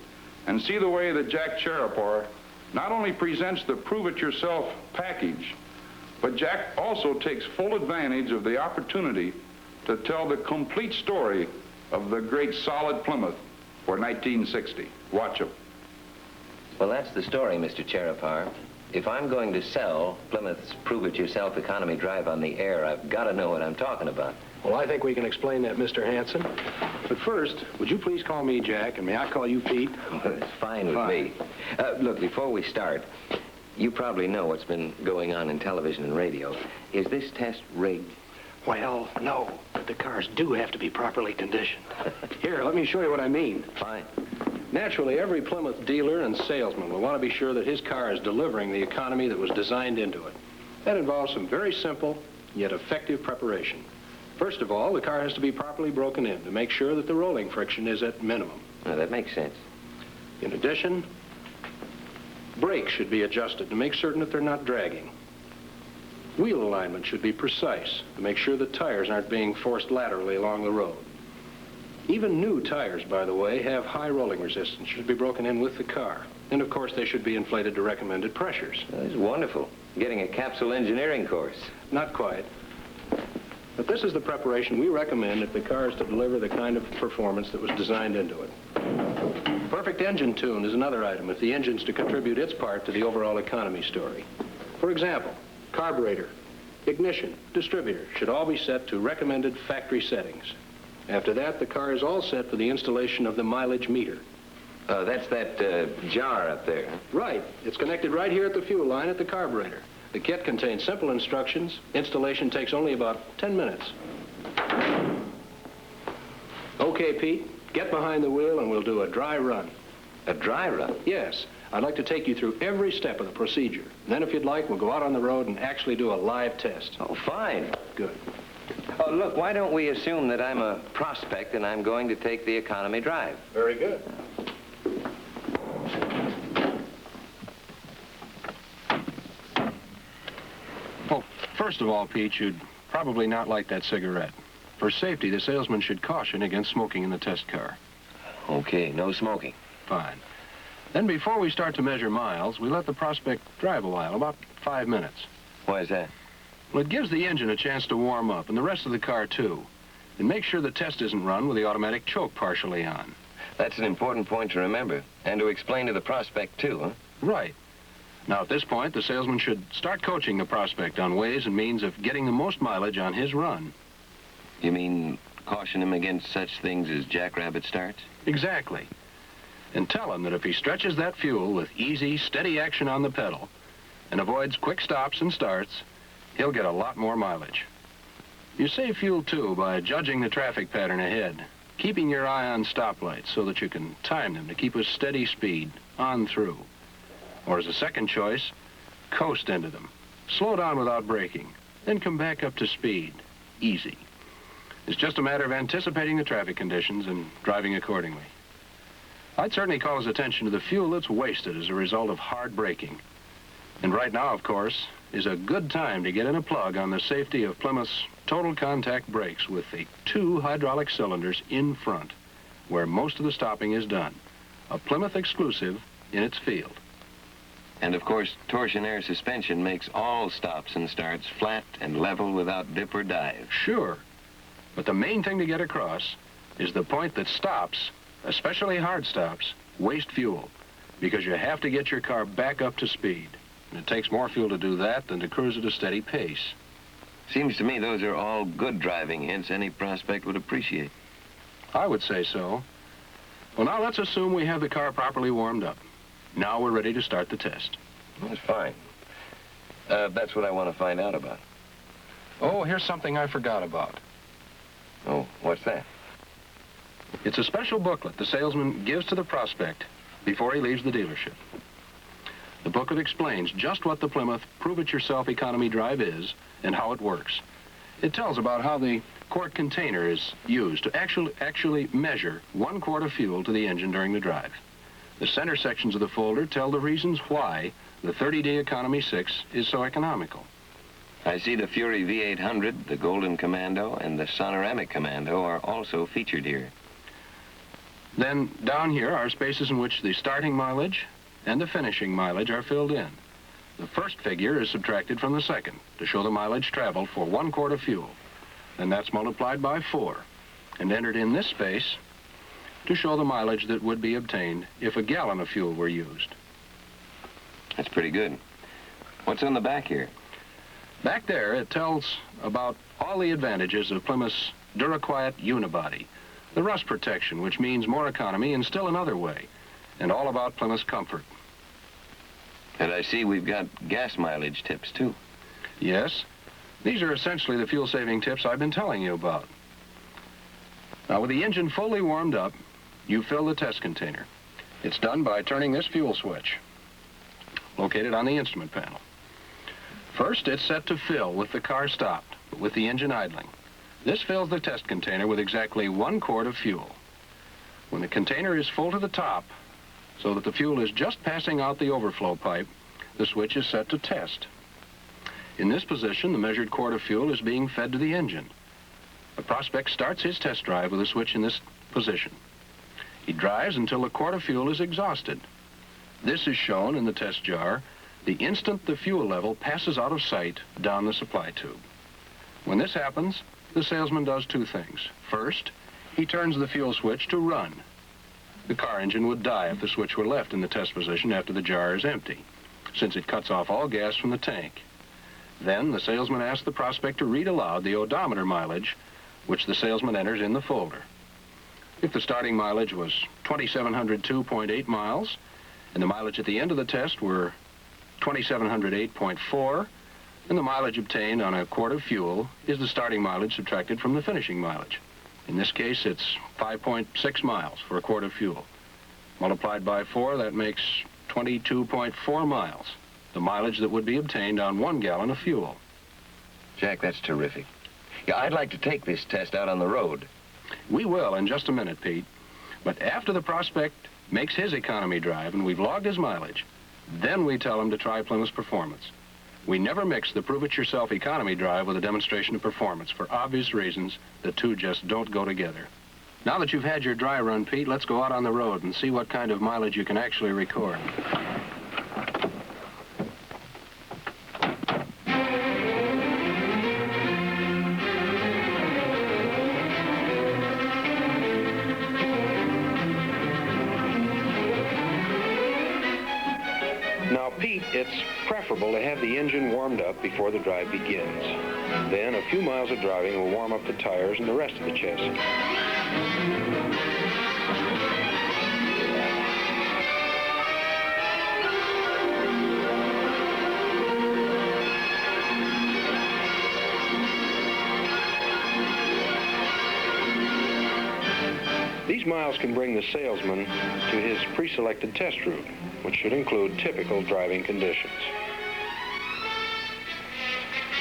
and see the way that Jack Charapar not only presents the Prove It Yourself package, but Jack also takes full advantage of the opportunity to tell the complete story of the great solid Plymouth for 1960. Watch him. Well, that's the story, Mr. Charapar. If I'm going to sell Plymouth's Prove It Yourself Economy Drive on the air, I've got to know what I'm talking about. Well, I think we can explain that, Mr. Hansen. But first, would you please call me Jack, and may I call you Pete? Well, it's fine with me. Look, before we start, you probably know what's been going on in television and radio. Is this test rigged? Well, no, but the cars do have to be properly conditioned. Here, let me show you what I mean. Fine. Naturally, every Plymouth dealer and salesman will want to be sure that his car is delivering the economy that was designed into it. That involves some very simple, yet effective preparation. First of all, the car has to be properly broken in to make sure that the rolling friction is at minimum. Now, that makes sense. In addition, brakes should be adjusted to make certain that they're not dragging. Wheel alignment should be precise to make sure the tires aren't being forced laterally along the road. Even new tires, by the way, have high rolling resistance, should be broken in with the car. And of course, they should be inflated to recommended pressures. That's wonderful. Getting a capsule engineering course. Not quite. But this is the preparation we recommend if the car is to deliver the kind of performance that was designed into it. Perfect engine tune is another item if the engine's to contribute its part to the overall economy story. For example, carburetor, ignition, distributor should all be set to recommended factory settings. After that, the car is all set for the installation of the mileage meter. That's that jar up there. Right. It's connected right here at the fuel line at the carburetor. The kit contains simple instructions. Installation takes only about 10 minutes. Okay, Pete, get behind the wheel and we'll do a dry run. A dry run? Yes. I'd like to take you through every step of the procedure. Then, if you'd like, we'll go out on the road and actually do a live test. Oh, fine. Good. Oh, look, why don't we assume that I'm a prospect and I'm going to take the economy drive? Very good. Well, first of all, Pete, you'd probably not like that cigarette. For safety, the salesman should caution against smoking in the test car. Okay, no smoking. Fine. Then before we start to measure miles, we let the prospect drive a while, about 5 minutes. Why is that? Well, it gives the engine a chance to warm up, and the rest of the car, too. And make sure the test isn't run with the automatic choke partially on. That's an important point to remember, and to explain to the prospect, too, huh? Right. Now, at this point, the salesman should start coaching the prospect on ways and means of getting the most mileage on his run. You mean caution him against such things as jackrabbit starts? Exactly. And tell him that if he stretches that fuel with easy, steady action on the pedal and avoids quick stops and starts, he'll get a lot more mileage. You save fuel, too, by judging the traffic pattern ahead, keeping your eye on stoplights so that you can time them to keep a steady speed on through. Or as a second choice, coast into them. Slow down without braking, then come back up to speed. Easy. It's just a matter of anticipating the traffic conditions and driving accordingly. I'd certainly call his attention to the fuel that's wasted as a result of hard braking. And right now, of course, is a good time to get in a plug on the safety of Plymouth's total contact brakes with the 2 hydraulic cylinders in front, where most of the stopping is done. A Plymouth exclusive in its field. And of course, torsion air suspension makes all stops and starts flat and level without dip or dive. Sure. But the main thing to get across is the point that stops, especially hard stops, waste fuel, because you have to get your car back up to speed. And it takes more fuel to do that than to cruise at a steady pace. Seems to me those are all good driving hints any prospect would appreciate. I would say so. Well, now let's assume we have the car properly warmed up. Now we're ready to start the test. That's fine. That's what I want to find out about. Oh, here's something I forgot about. Oh, what's that? It's a special booklet the salesman gives to the prospect before he leaves the dealership. The booklet explains just what the Plymouth Prove-It-Yourself economy drive is and how it works. It tells about how the quart container is used to actually measure 1 quart of fuel to the engine during the drive. The center sections of the folder tell the reasons why the 30-day Economy 6 is so economical. I see the Fury V800, the Golden Commando, and the Sonoramic Commando are also featured here. Then down here are spaces in which the starting mileage and the finishing mileage are filled in. The first figure is subtracted from the second to show the mileage traveled for 1 quart of fuel. Then that's multiplied by 4 and entered in this space to show the mileage that would be obtained if a gallon of fuel were used. That's pretty good. What's on the back here? Back there, it tells about all the advantages of Plymouth's DuraQuiet unibody, the rust protection, which means more economy in still another way, and all about Plymouth's comfort. And I see we've got gas mileage tips, too. Yes, these are essentially the fuel-saving tips I've been telling you about. Now, with the engine fully warmed up, you fill the test container. It's done by turning this fuel switch, located on the instrument panel. First, it's set to fill with the car stopped, but with the engine idling. This fills the test container with exactly 1 quart of fuel. When the container is full to the top, so that the fuel is just passing out the overflow pipe, the switch is set to test. In this position, the measured quart of fuel is being fed to the engine. The prospect starts his test drive with a switch in this position. He drives until the quart of fuel is exhausted. This is shown in the test jar the instant the fuel level passes out of sight down the supply tube. When this happens, the salesman does 2 things. First, he turns the fuel switch to run. The car engine would die if the switch were left in the test position after the jar is empty, since it cuts off all gas from the tank. Then the salesman asks the prospect to read aloud the odometer mileage, which the salesman enters in the folder. If the starting mileage was 2,702.8 miles, and the mileage at the end of the test were 2,708.4, and the mileage obtained on a quart of fuel is the starting mileage subtracted from the finishing mileage. In this case, it's 5.6 miles for a quart of fuel. Multiplied by 4, that makes 22.4 miles, the mileage that would be obtained on 1 gallon of fuel. Jack, that's terrific. Yeah, I'd like to take this test out on the road. We will in just a minute, Pete. But after the prospect makes his economy drive and we've logged his mileage, then we tell him to try Plymouth's performance. We never mix the Prove-It-Yourself economy drive with a demonstration of performance. For obvious reasons, the two just don't go together. Now that you've had your dry run, Pete, let's go out on the road and see what kind of mileage you can actually record. Now, Pete, it's preferable to have the engine warmed up before the drive begins. Then a few miles of driving will warm up the tires and the rest of the chassis. These These miles can bring the salesman to his pre-selected test route, which should include typical driving conditions.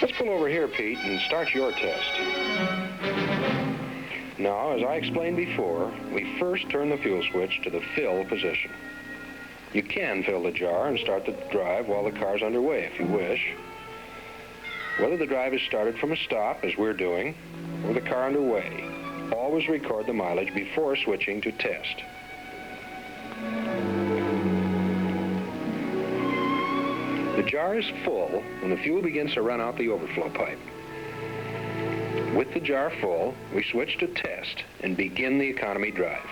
Let's pull over here, Pete, and start your test. Now, as I explained before, we first turn the fuel switch to the fill position. You can fill the jar and start the drive while the car's underway if you wish. Whether the drive is started from a stop, as we're doing, or the car underway, always record the mileage before switching to test. The jar is full when the fuel begins to run out the overflow pipe. With the jar full, we switch to test and begin the economy drive.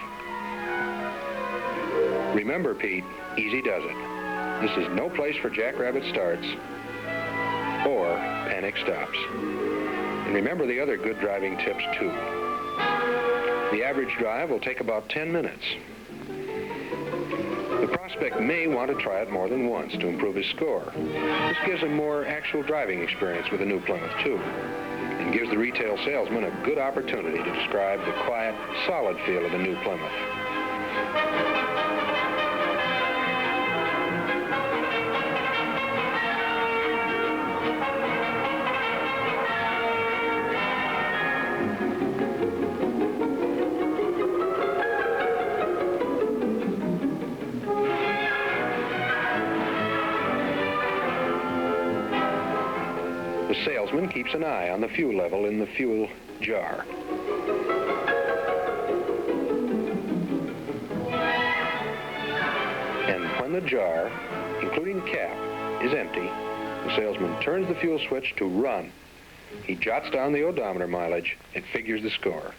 Remember, Pete, easy does it. This is no place for jackrabbit starts or panic stops. And remember the other good driving tips, too. The average drive will take about 10 minutes. The prospect may want to try it more than once to improve his score. This gives him more actual driving experience with a new Plymouth, too, and gives the retail salesman a good opportunity to describe the quiet, solid feel of the new Plymouth. The salesman keeps an eye on the fuel level in the fuel jar. And when the jar, including cap, is empty, the salesman turns the fuel switch to run. He jots down the odometer mileage and figures the score.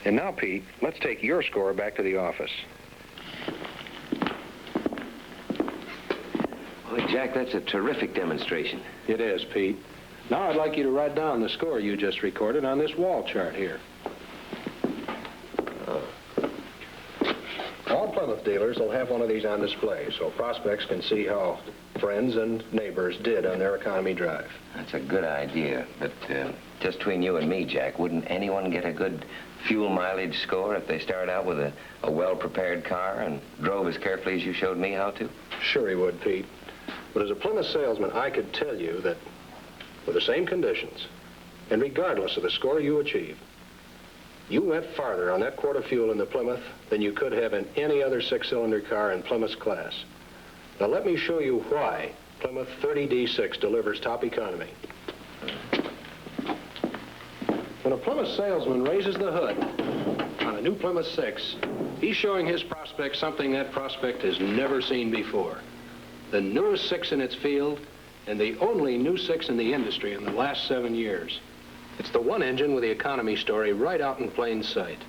And now, Pete, let's take your score back to the office. Boy, Jack, that's a terrific demonstration. It is, Pete. Now I'd like you to write down the score you just recorded on this wall chart here. All Plymouth dealers will have one of these on display so prospects can see how friends and neighbors did on their economy drive. That's a good idea, but just between you and me, Jack, wouldn't anyone get a good fuel mileage score if they started out with a well-prepared car and drove as carefully as you showed me how to? Sure he would, Pete. But as a Plymouth salesman, I could tell you that with the same conditions, and regardless of the score you achieve, you went farther on that quart of fuel in the Plymouth than you could have in any other six-cylinder car in Plymouth's class. Now let me show you why Plymouth 30D6 delivers top economy. When a Plymouth salesman raises the hood on a new Plymouth 6, he's showing his prospect something that prospect has never seen before. The newest 6 in its field, and the only new 6 in the industry in the last 7 years. It's the one engine with the economy story right out in plain sight.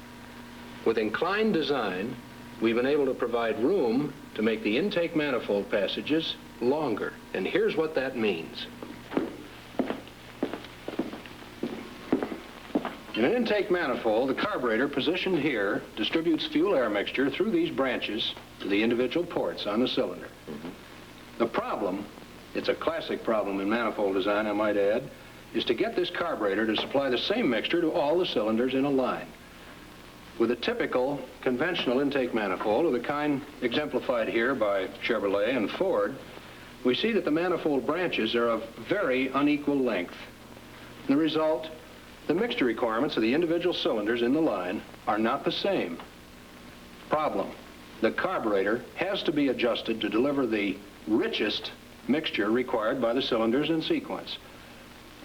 With inclined design, we've been able to provide room to make the intake manifold passages longer. And here's what that means. In an intake manifold, the carburetor positioned here distributes fuel-air mixture through these branches to the individual ports on the cylinder. The problem, it's a classic problem in manifold design, I might add, is to get this carburetor to supply the same mixture to all the cylinders in a line. With a typical conventional intake manifold of the kind exemplified here by Chevrolet and Ford, we see that the manifold branches are of very unequal length. The result, the mixture requirements of the individual cylinders in the line are not the same. Problem, the carburetor has to be adjusted to deliver the richest mixture required by the cylinders in sequence.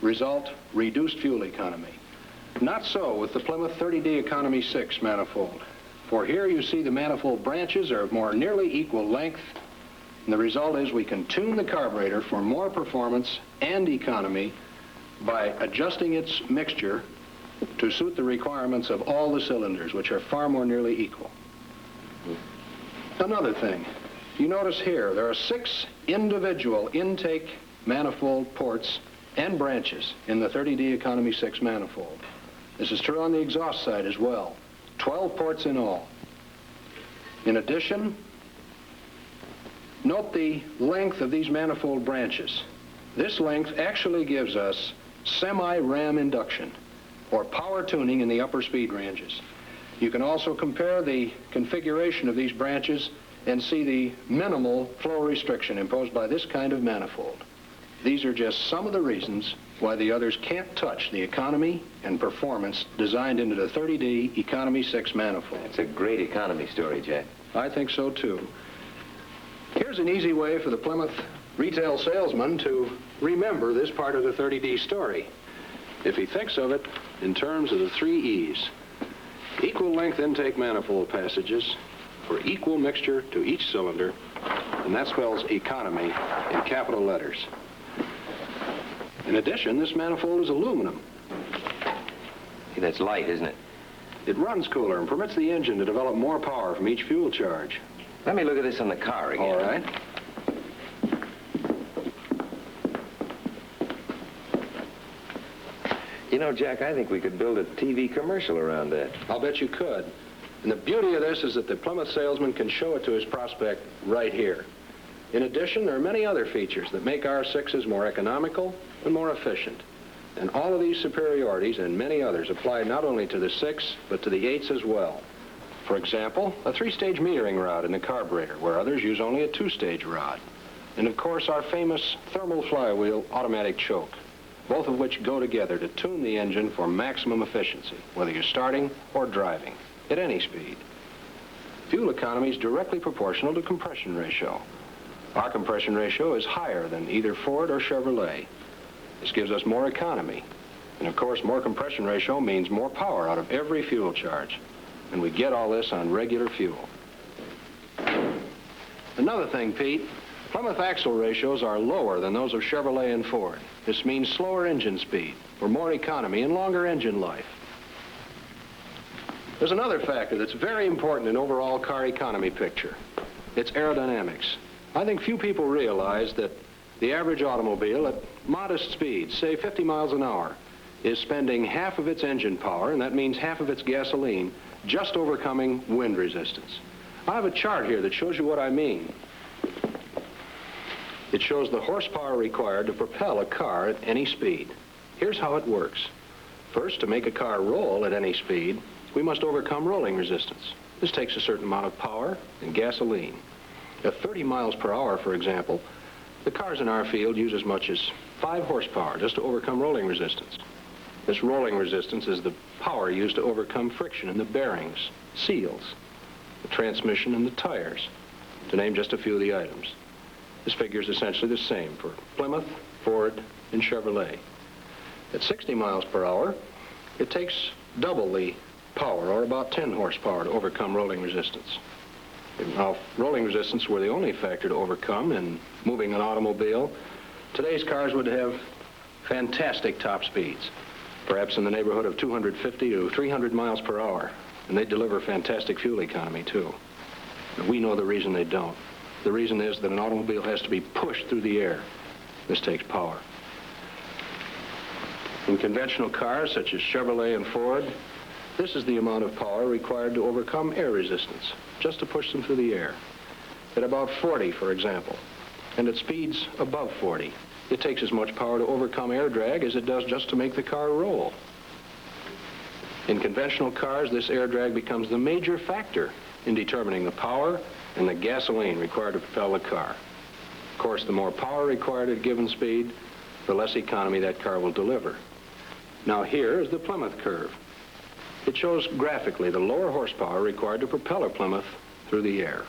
Result, reduced fuel economy. Not so with the Plymouth 30D Economy 6 manifold. For here you see the manifold branches are of more nearly equal length, and the result is we can tune the carburetor for more performance and economy by adjusting its mixture to suit the requirements of all the cylinders, which are far more nearly equal. Another thing, you notice here there are 6 individual intake manifold ports and branches in the 30D Economy 6 manifold. This is true on the exhaust side as well. 12 ports in all. In addition, note the length of these manifold branches. This length actually gives us semi-ram induction, or power tuning in the upper speed ranges. You can also compare the configuration of these branches and see the minimal flow restriction imposed by this kind of manifold. These are just some of the reasons why the others can't touch the economy and performance designed into the 30D Economy 6 manifold. It's a great economy story, Jack. I think so, too. Here's an easy way for the Plymouth retail salesman to remember this part of the 30D story, if he thinks of it in terms of the 3 E's. Equal length intake manifold passages for equal mixture to each cylinder, and that spells economy in capital letters. In addition, this manifold is aluminum. Hey, that's light, isn't it? It runs cooler and permits the engine to develop more power from each fuel charge. Let me look at this on the car again. All right. You know, Jack, I think we could build a TV commercial around that. I'll bet you could. And the beauty of this is that the Plymouth salesman can show it to his prospect right here. In addition, there are many other features that make our 6s more economical and more efficient. And all of these superiorities and many others apply not only to the 6, but to the 8s as well. For example, a 3-stage metering rod in the carburetor, where others use only a 2-stage rod. And of course, our famous thermal flywheel automatic choke, both of which go together to tune the engine for maximum efficiency, whether you're starting or driving, at any speed. Fuel economy is directly proportional to compression ratio. Our compression ratio is higher than either Ford or Chevrolet. This gives us more economy. And of course, more compression ratio means more power out of every fuel charge. And we get all this on regular fuel. Another thing, Pete, Plymouth axle ratios are lower than those of Chevrolet and Ford. This means slower engine speed, or more economy and longer engine life. There's another factor that's very important in overall car economy picture. It's aerodynamics. I think few people realize that the average automobile at modest speeds, say 50 miles an hour, is spending half of its engine power, and that means half of its gasoline, just overcoming wind resistance. I have a chart here that shows you what I mean. It shows the horsepower required to propel a car at any speed. Here's how it works. First, to make a car roll at any speed, we must overcome rolling resistance. This takes a certain amount of power and gasoline. At 30 miles per hour, for example, the cars in our field use as much as 5 horsepower just to overcome rolling resistance. This rolling resistance is the power used to overcome friction in the bearings, seals, the transmission, and the tires, to name just a few of the items. This figure is essentially the same for Plymouth, Ford, and Chevrolet. At 60 miles per hour, it takes double the power, or about 10 horsepower, to overcome rolling resistance. Now, if rolling resistance were the only factor to overcome in moving an automobile, today's cars would have fantastic top speeds, perhaps in the neighborhood of 250 to 300 miles per hour, and they deliver fantastic fuel economy, too. But we know the reason they don't. The reason is that an automobile has to be pushed through the air. This takes power. In conventional cars, such as Chevrolet and Ford, this is the amount of power required to overcome air resistance, just to push them through the air. At about 40, for example, and at speeds above 40, it takes as much power to overcome air drag as it does just to make the car roll. In conventional cars, this air drag becomes the major factor in determining the power and the gasoline required to propel the car. Of course, the more power required at a given speed, the less economy that car will deliver. Now here is the Plymouth curve. It shows graphically the lower horsepower required to propel a Plymouth through the air.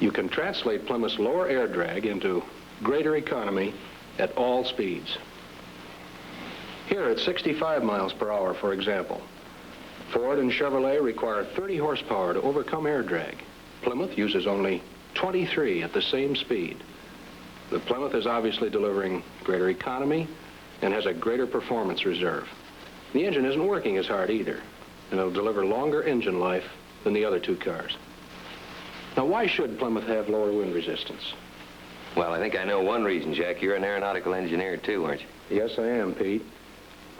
You can translate Plymouth's lower air drag into greater economy at all speeds. Here at 65 miles per hour, for example, Ford and Chevrolet require 30 horsepower to overcome air drag. Plymouth uses only 23 at the same speed. The Plymouth is obviously delivering greater economy and has a greater performance reserve. The engine isn't working as hard either, and it'll deliver longer engine life than the other two cars. Now, why should Plymouth have lower wind resistance? Well, I think I know one reason, Jack. You're an aeronautical engineer, too, aren't you? Yes, I am, Pete.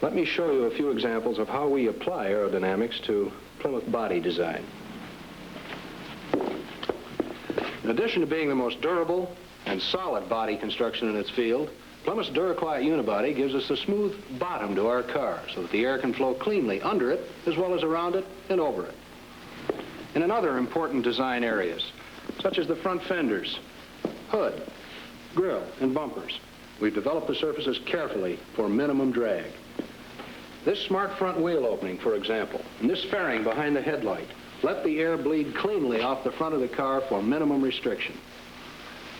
Let me show you a few examples of how we apply aerodynamics to Plymouth body design. In addition to being the most durable and solid body construction in its field, Plymouth's DuraQuiet unibody gives us a smooth bottom to our car so that the air can flow cleanly under it as well as around it and over it. And in other important design areas, such as the front fenders, hood, grille, and bumpers, we've developed the surfaces carefully for minimum drag. This smart front wheel opening, for example, and this fairing behind the headlight let the air bleed cleanly off the front of the car for minimum restriction.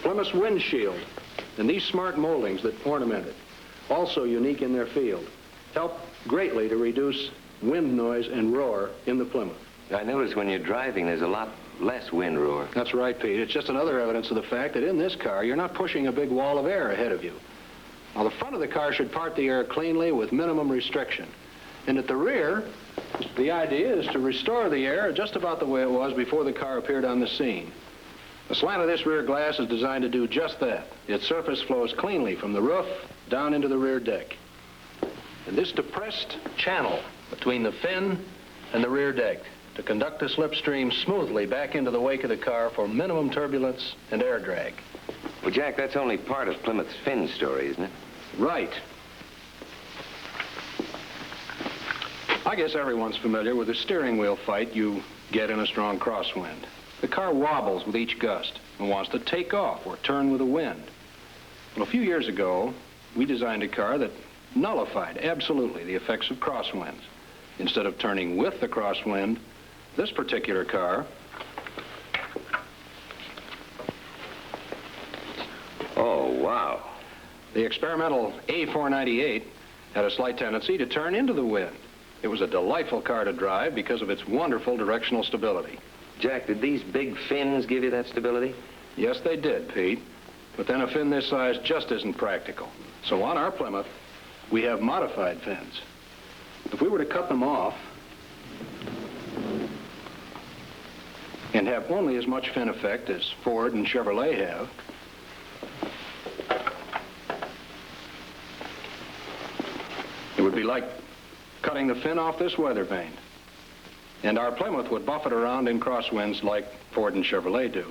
Plymouth's windshield and these smart moldings that ornament it, also unique in their field, help greatly to reduce wind noise and roar in the Plymouth. I notice when you're driving, there's a lot less wind roar. That's right, Pete. It's just another evidence of the fact that in this car, you're not pushing a big wall of air ahead of you. Now, the front of the car should part the air cleanly with minimum restriction. And at the rear, the idea is to restore the air just about the way it was before the car appeared on the scene. The slant of this rear glass is designed to do just that. Its surface flows cleanly from the roof down into the rear deck. And this depressed channel between the fin and the rear deck to conduct the slipstream smoothly back into the wake of the car for minimum turbulence and air drag. Well, Jack, that's only part of Plymouth's fin story, isn't it? Right. I guess everyone's familiar with the steering wheel fight you get in a strong crosswind. The car wobbles with each gust and wants to take off or turn with the wind. Well, a few years ago, we designed a car that nullified absolutely the effects of crosswinds. Instead of turning with the crosswind, this particular car Oh, wow. the experimental A498 had a slight tendency to turn into the wind. It was a delightful car to drive because of its wonderful directional stability. Jack, did these big fins give you that stability? Yes, they did, Pete. But then a fin this size just isn't practical. So on our Plymouth, we have modified fins. If we were to cut them off and have only as much fin effect as Ford and Chevrolet have, it would be like cutting the fin off this weather vane. And our Plymouth would buffet around in crosswinds like Ford and Chevrolet do.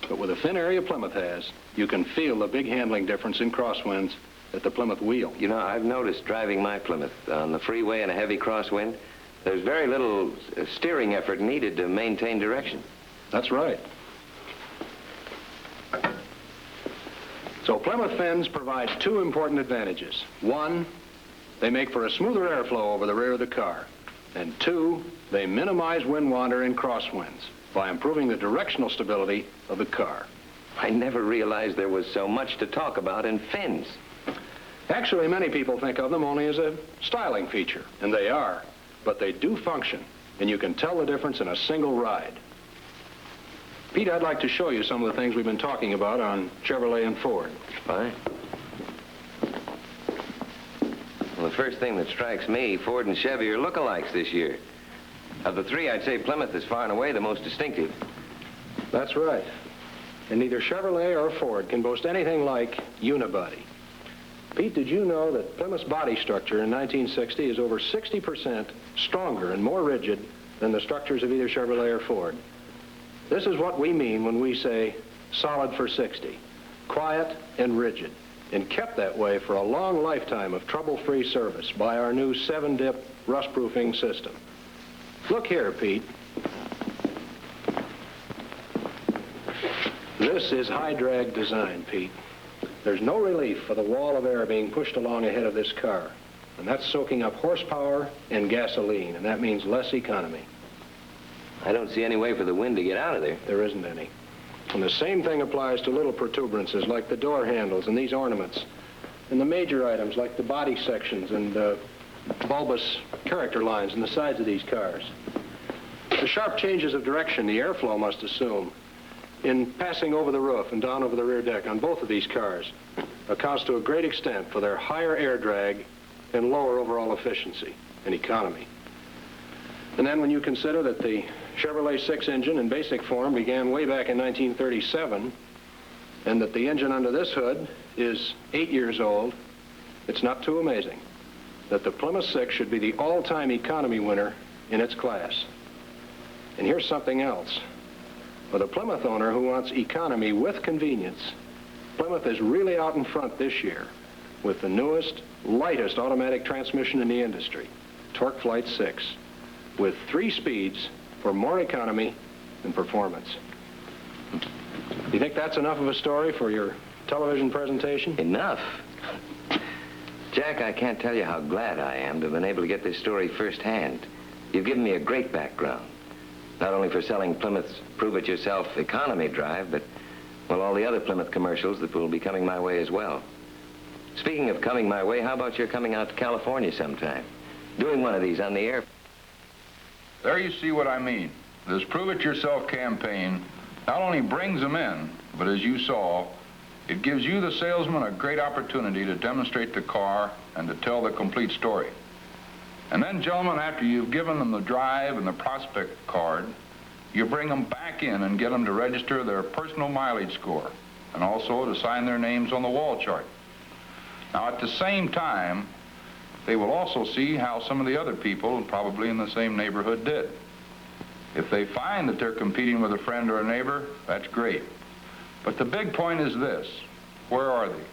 But with the fin area Plymouth has, you can feel the big handling difference in crosswinds at the Plymouth wheel. You know, I've noticed driving my Plymouth on the freeway in a heavy crosswind, there's very little steering effort needed to maintain direction. That's right. So Plymouth fins provide two important advantages. One, they make for a smoother airflow over the rear of the car. And two, they minimize wind wander in crosswinds by improving the directional stability of the car. I never realized there was so much to talk about in fins. Actually, many people think of them only as a styling feature, and they are. But they do function, and you can tell the difference in a single ride. Pete, I'd like to show you some of the things we've been talking about on Chevrolet and Ford. Fine. Well, the first thing that strikes me, Ford and Chevy are lookalikes this year. Of the three, I'd say Plymouth is far and away the most distinctive. That's right. And neither Chevrolet or Ford can boast anything like unibody. Pete, did you know that Plymouth's body structure in 1960 is over 60% stronger and more rigid than the structures of either Chevrolet or Ford? This is what we mean when we say solid for 60, quiet and rigid, and kept that way for a long lifetime of trouble-free service by our new 7-dip rust-proofing system. Look here, Pete. This is high-drag design, Pete. There's no relief for the wall of air being pushed along ahead of this car. And that's soaking up horsepower and gasoline, and that means less economy. I don't see any way for the wind to get out of there. There isn't any. And the same thing applies to little protuberances like the door handles and these ornaments, and the major items like the body sections and bulbous character lines in the sides of these cars. The sharp changes of direction the airflow must assume in passing over the roof and down over the rear deck on both of these cars accounts to a great extent for their higher air drag and lower overall efficiency and economy. And then when you consider that the Chevrolet 6 engine in basic form began way back in 1937, and that the engine under this hood is 8 years old, it's not too amazing that the Plymouth 6 should be the all-time economy winner in its class. And here's something else. For the Plymouth owner who wants economy with convenience, Plymouth is really out in front this year with the newest, lightest automatic transmission in the industry, Torque Flight 6, with 3 speeds for more economy and performance. You think that's enough of a story for your television presentation? Enough? Jack, I can't tell you how glad I am to have been able to get this story firsthand. You've given me a great background, not only for selling Plymouth's prove-it-yourself economy drive, but, well, all the other Plymouth commercials that will be coming my way as well. Speaking of coming my way, how about your coming out to California sometime? Doing one of these on the air. There you see what I mean. This prove-it-yourself campaign not only brings them in, but as you saw, it gives you, the salesman, a great opportunity to demonstrate the car and to tell the complete story. And then, gentlemen, after you've given them the drive and the prospect card, you bring them back in and get them to register their personal mileage score and also to sign their names on the wall chart. Now, at the same time, they will also see how some of the other people, probably in the same neighborhood, did. If they find that they're competing with a friend or a neighbor, that's great. But the big point is this: where are they?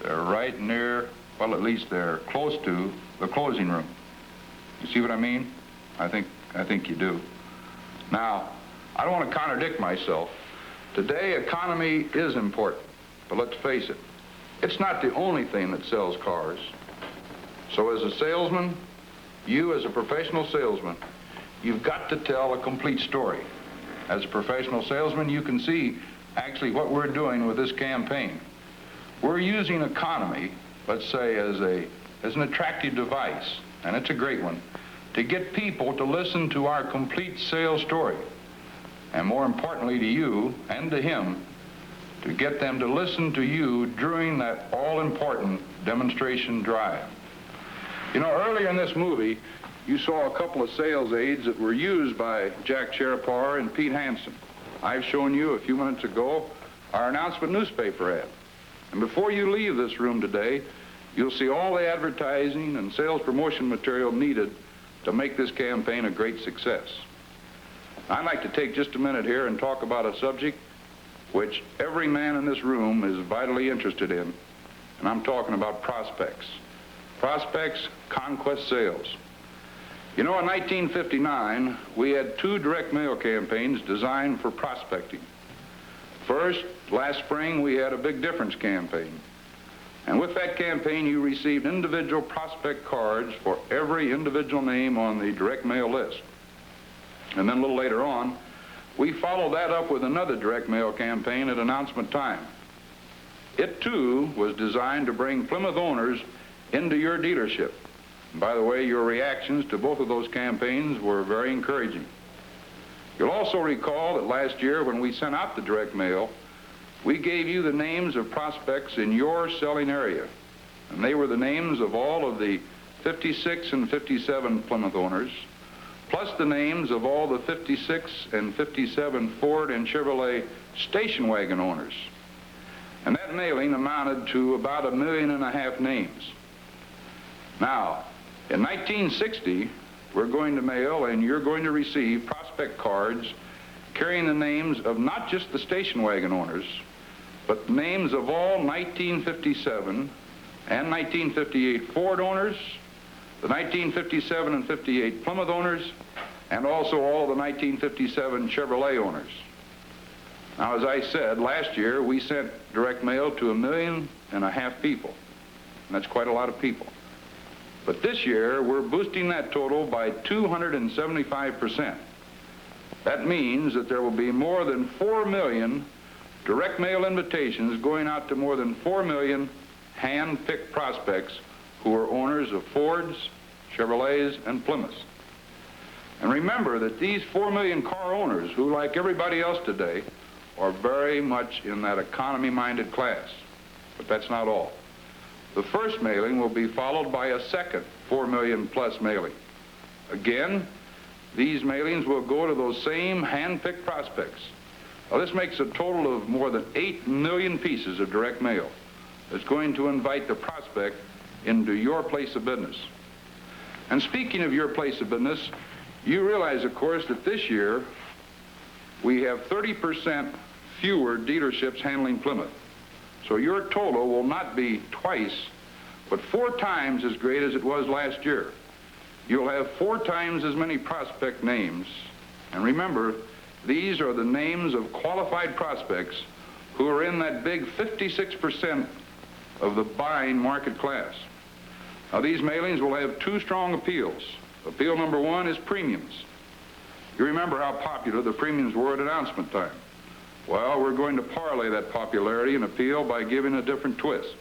They're right near, well, at least they're close to the closing room. You see what I mean? I think you do. Now, I don't want to contradict myself. Today, economy is important, but let's face it, it's not the only thing that sells cars. So as a salesman, you as a professional salesman, you've got to tell a complete story. As a professional salesman, you can see actually what we're doing with this campaign. We're using economy, let's say, as an attractive device, and it's a great one, to get people to listen to our complete sales story. And more importantly to you and to him, to get them to listen to you during that all-important demonstration drive. You know, earlier in this movie, you saw a couple of sales aids that were used by Jack Cherapar and Pete Hansen. I've shown you a few minutes ago our announcement newspaper ad. And before you leave this room today, you'll see all the advertising and sales promotion material needed to make this campaign a great success. I'd like to take just a minute here and talk about a subject which every man in this room is vitally interested in, and I'm talking about prospects. Prospects, conquest sales. You know, in 1959, we had 2 direct mail campaigns designed for prospecting. First, last spring, we had a Big Difference campaign. And with that campaign, you received individual prospect cards for every individual name on the direct mail list. And then a little later on, we followed that up with another direct mail campaign at announcement time. It, too, was designed to bring Plymouth owners into your dealership. By the way, your reactions to both of those campaigns were very encouraging. You'll also recall that last year when we sent out the direct mail, we gave you the names of prospects in your selling area. And they were the names of all of the 56 and 57 Plymouth owners, plus the names of all the 56 and 57 Ford and Chevrolet station wagon owners. And that mailing amounted to about 1.5 million names. Now, in 1960, we're going to mail and you're going to receive prospect cards carrying the names of not just the station wagon owners, but names of all 1957 and 1958 Ford owners, the 1957 and 58 Plymouth owners, and also all the 1957 Chevrolet owners. Now, as I said, last year we sent direct mail to 1.5 million people, and that's quite a lot of people. But this year, we're boosting that total by 275%. That means that there will be more than 4 million direct mail invitations going out to more than 4 million hand-picked prospects who are owners of Fords, Chevrolets, and Plymouths. And remember that these 4 million car owners, who, like everybody else today, are very much in that economy-minded class. But that's not all. The first mailing will be followed by a second 4 million plus mailing. Again, these mailings will go to those same hand-picked prospects. Now, this makes a total of more than 8 million pieces of direct mail that's going to invite the prospect into your place of business. And speaking of your place of business, you realize, of course, that this year we have 30% fewer dealerships handling Plymouth. So your total will not be twice but 4 times as great as it was last year. You'll have 4 times as many prospect names. And remember, these are the names of qualified prospects who are in that big 56% of the buying market class. Now, these mailings will have 2 strong appeals. Appeal number 1 is premiums. You remember how popular the premiums were at announcement time. Well, we're going to parlay that popularity and appeal by giving a different twist.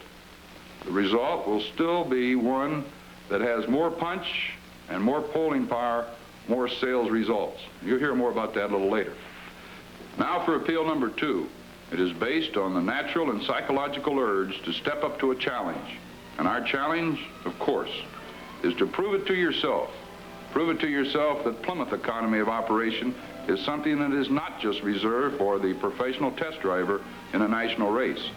The result will still be one that has more punch and more polling power, more sales results. You'll hear more about that a little later. Now for appeal number 2. It is based on the natural and psychological urge to step up to a challenge. And our challenge, of course, is to prove it to yourself. Prove it to yourself that Plymouth economy of operation is something that is not just reserved for the professional test driver in a national race.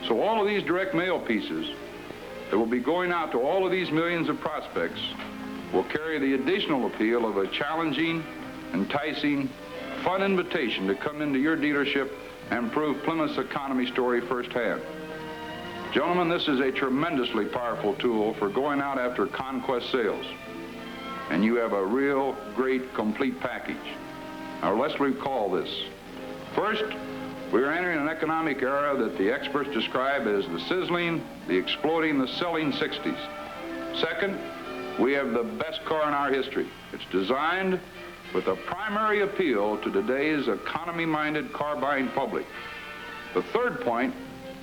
So all of these direct mail pieces that will be going out to all of these millions of prospects will carry the additional appeal of a challenging, enticing, fun invitation to come into your dealership and prove Plymouth's economy story firsthand. Gentlemen, this is a tremendously powerful tool for going out after conquest sales. And you have a real great complete package. Now let's recall this. First, we are entering an economic era that the experts describe as the sizzling, the exploding, the selling 60s. Second, we have the best car in our history. It's designed with a primary appeal to today's economy-minded car-buying public. The third point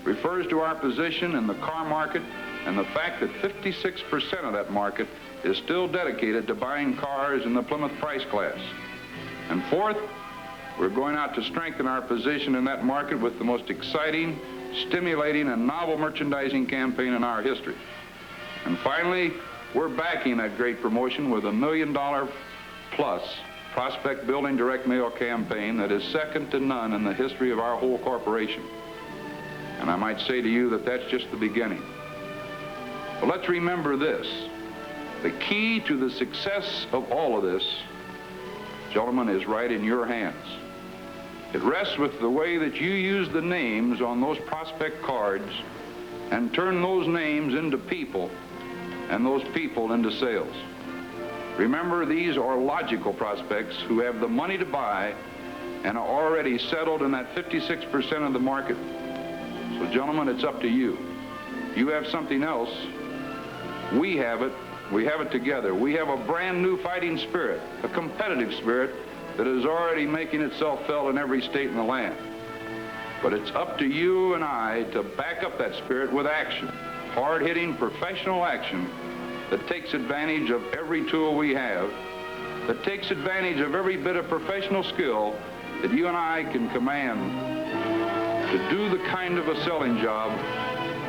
refers to our position in the car market and the fact that 56% of that market is still dedicated to buying cars in the Plymouth price class. And fourth, we're going out to strengthen our position in that market with the most exciting, stimulating, and novel merchandising campaign in our history. And finally, we're backing that great promotion with $1 million plus prospect building direct mail campaign that is second to none in the history of our whole corporation. And I might say to you that that's just the beginning. But let's remember this. The key to the success of all of this, gentlemen, is right in your hands. It rests with the way that you use the names on those prospect cards and turn those names into people and those people into sales. Remember, these are logical prospects who have the money to buy and are already settled in that 56% of the market. So, gentlemen, it's up to you. You have something else. We have it. We have it together. We have a brand new fighting spirit, a competitive spirit that is already making itself felt in every state in the land. But it's up to you and I to back up that spirit with action, hard-hitting professional action that takes advantage of every tool we have, that takes advantage of every bit of professional skill that you and I can command to do the kind of a selling job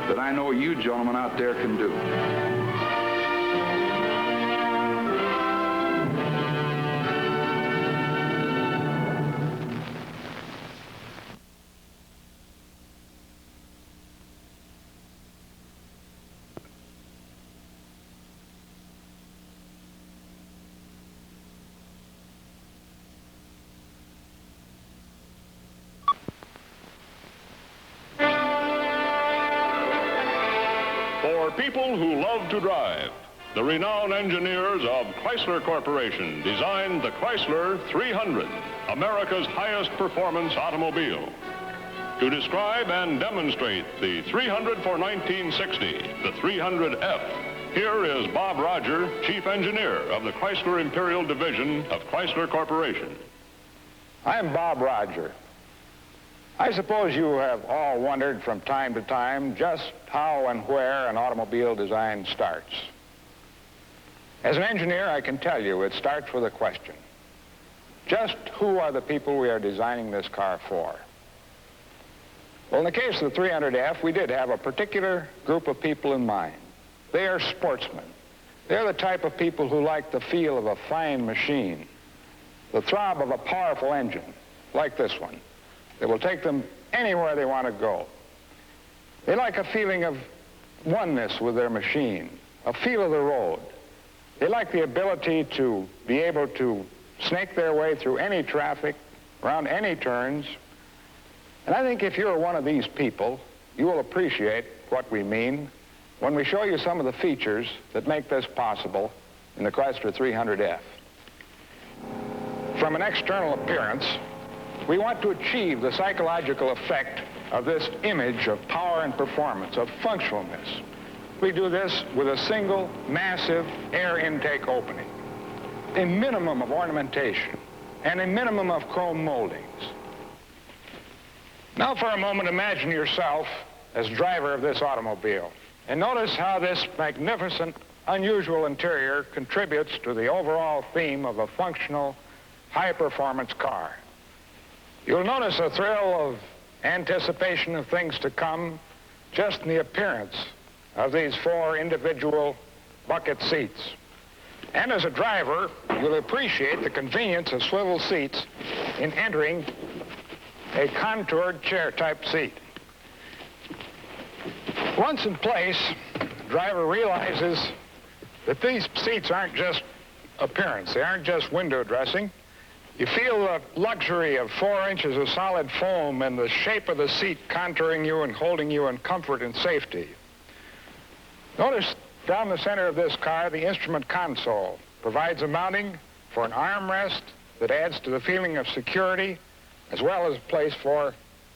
that I know you gentlemen out there can do. For people who love to drive, the renowned engineers of Chrysler Corporation designed the Chrysler 300, America's highest performance automobile. To describe and demonstrate the 300 for 1960, the 300F, here is Bob Roger, Chief Engineer of the Chrysler Imperial Division of Chrysler Corporation. I'm Bob Roger. I suppose you have all wondered from time to time just how and where an automobile design starts. As an engineer, I can tell you it starts with a question. Just who are the people we are designing this car for? Well, in the case of the 300F, we did have a particular group of people in mind. They are sportsmen. They're the type of people who like the feel of a fine machine, the throb of a powerful engine, like this one, that will take them anywhere they want to go. They like a feeling of oneness with their machine, a feel of the road. They like the ability to be able to snake their way through any traffic, around any turns. And I think if you're one of these people, you will appreciate what we mean when we show you some of the features that make this possible in the Chrysler 300F. From an external appearance, we want to achieve the psychological effect of this image of power and performance, of functionalness. We do this with a single massive air intake opening, a minimum of ornamentation, and a minimum of chrome moldings. Now for a moment, imagine yourself as driver of this automobile, and notice how this magnificent, unusual interior contributes to the overall theme of a functional, high-performance car. You'll notice a thrill of anticipation of things to come just in the appearance of these 4 individual bucket seats. And as a driver, you'll appreciate the convenience of swivel seats in entering a contoured chair-type seat. Once in place, the driver realizes that these seats aren't just appearance. They aren't just window dressing. You feel the luxury of 4 inches of solid foam and the shape of the seat contouring you and holding you in comfort and safety. Notice down the center of this car, the instrument console provides a mounting for an armrest that adds to the feeling of security, as well as a place for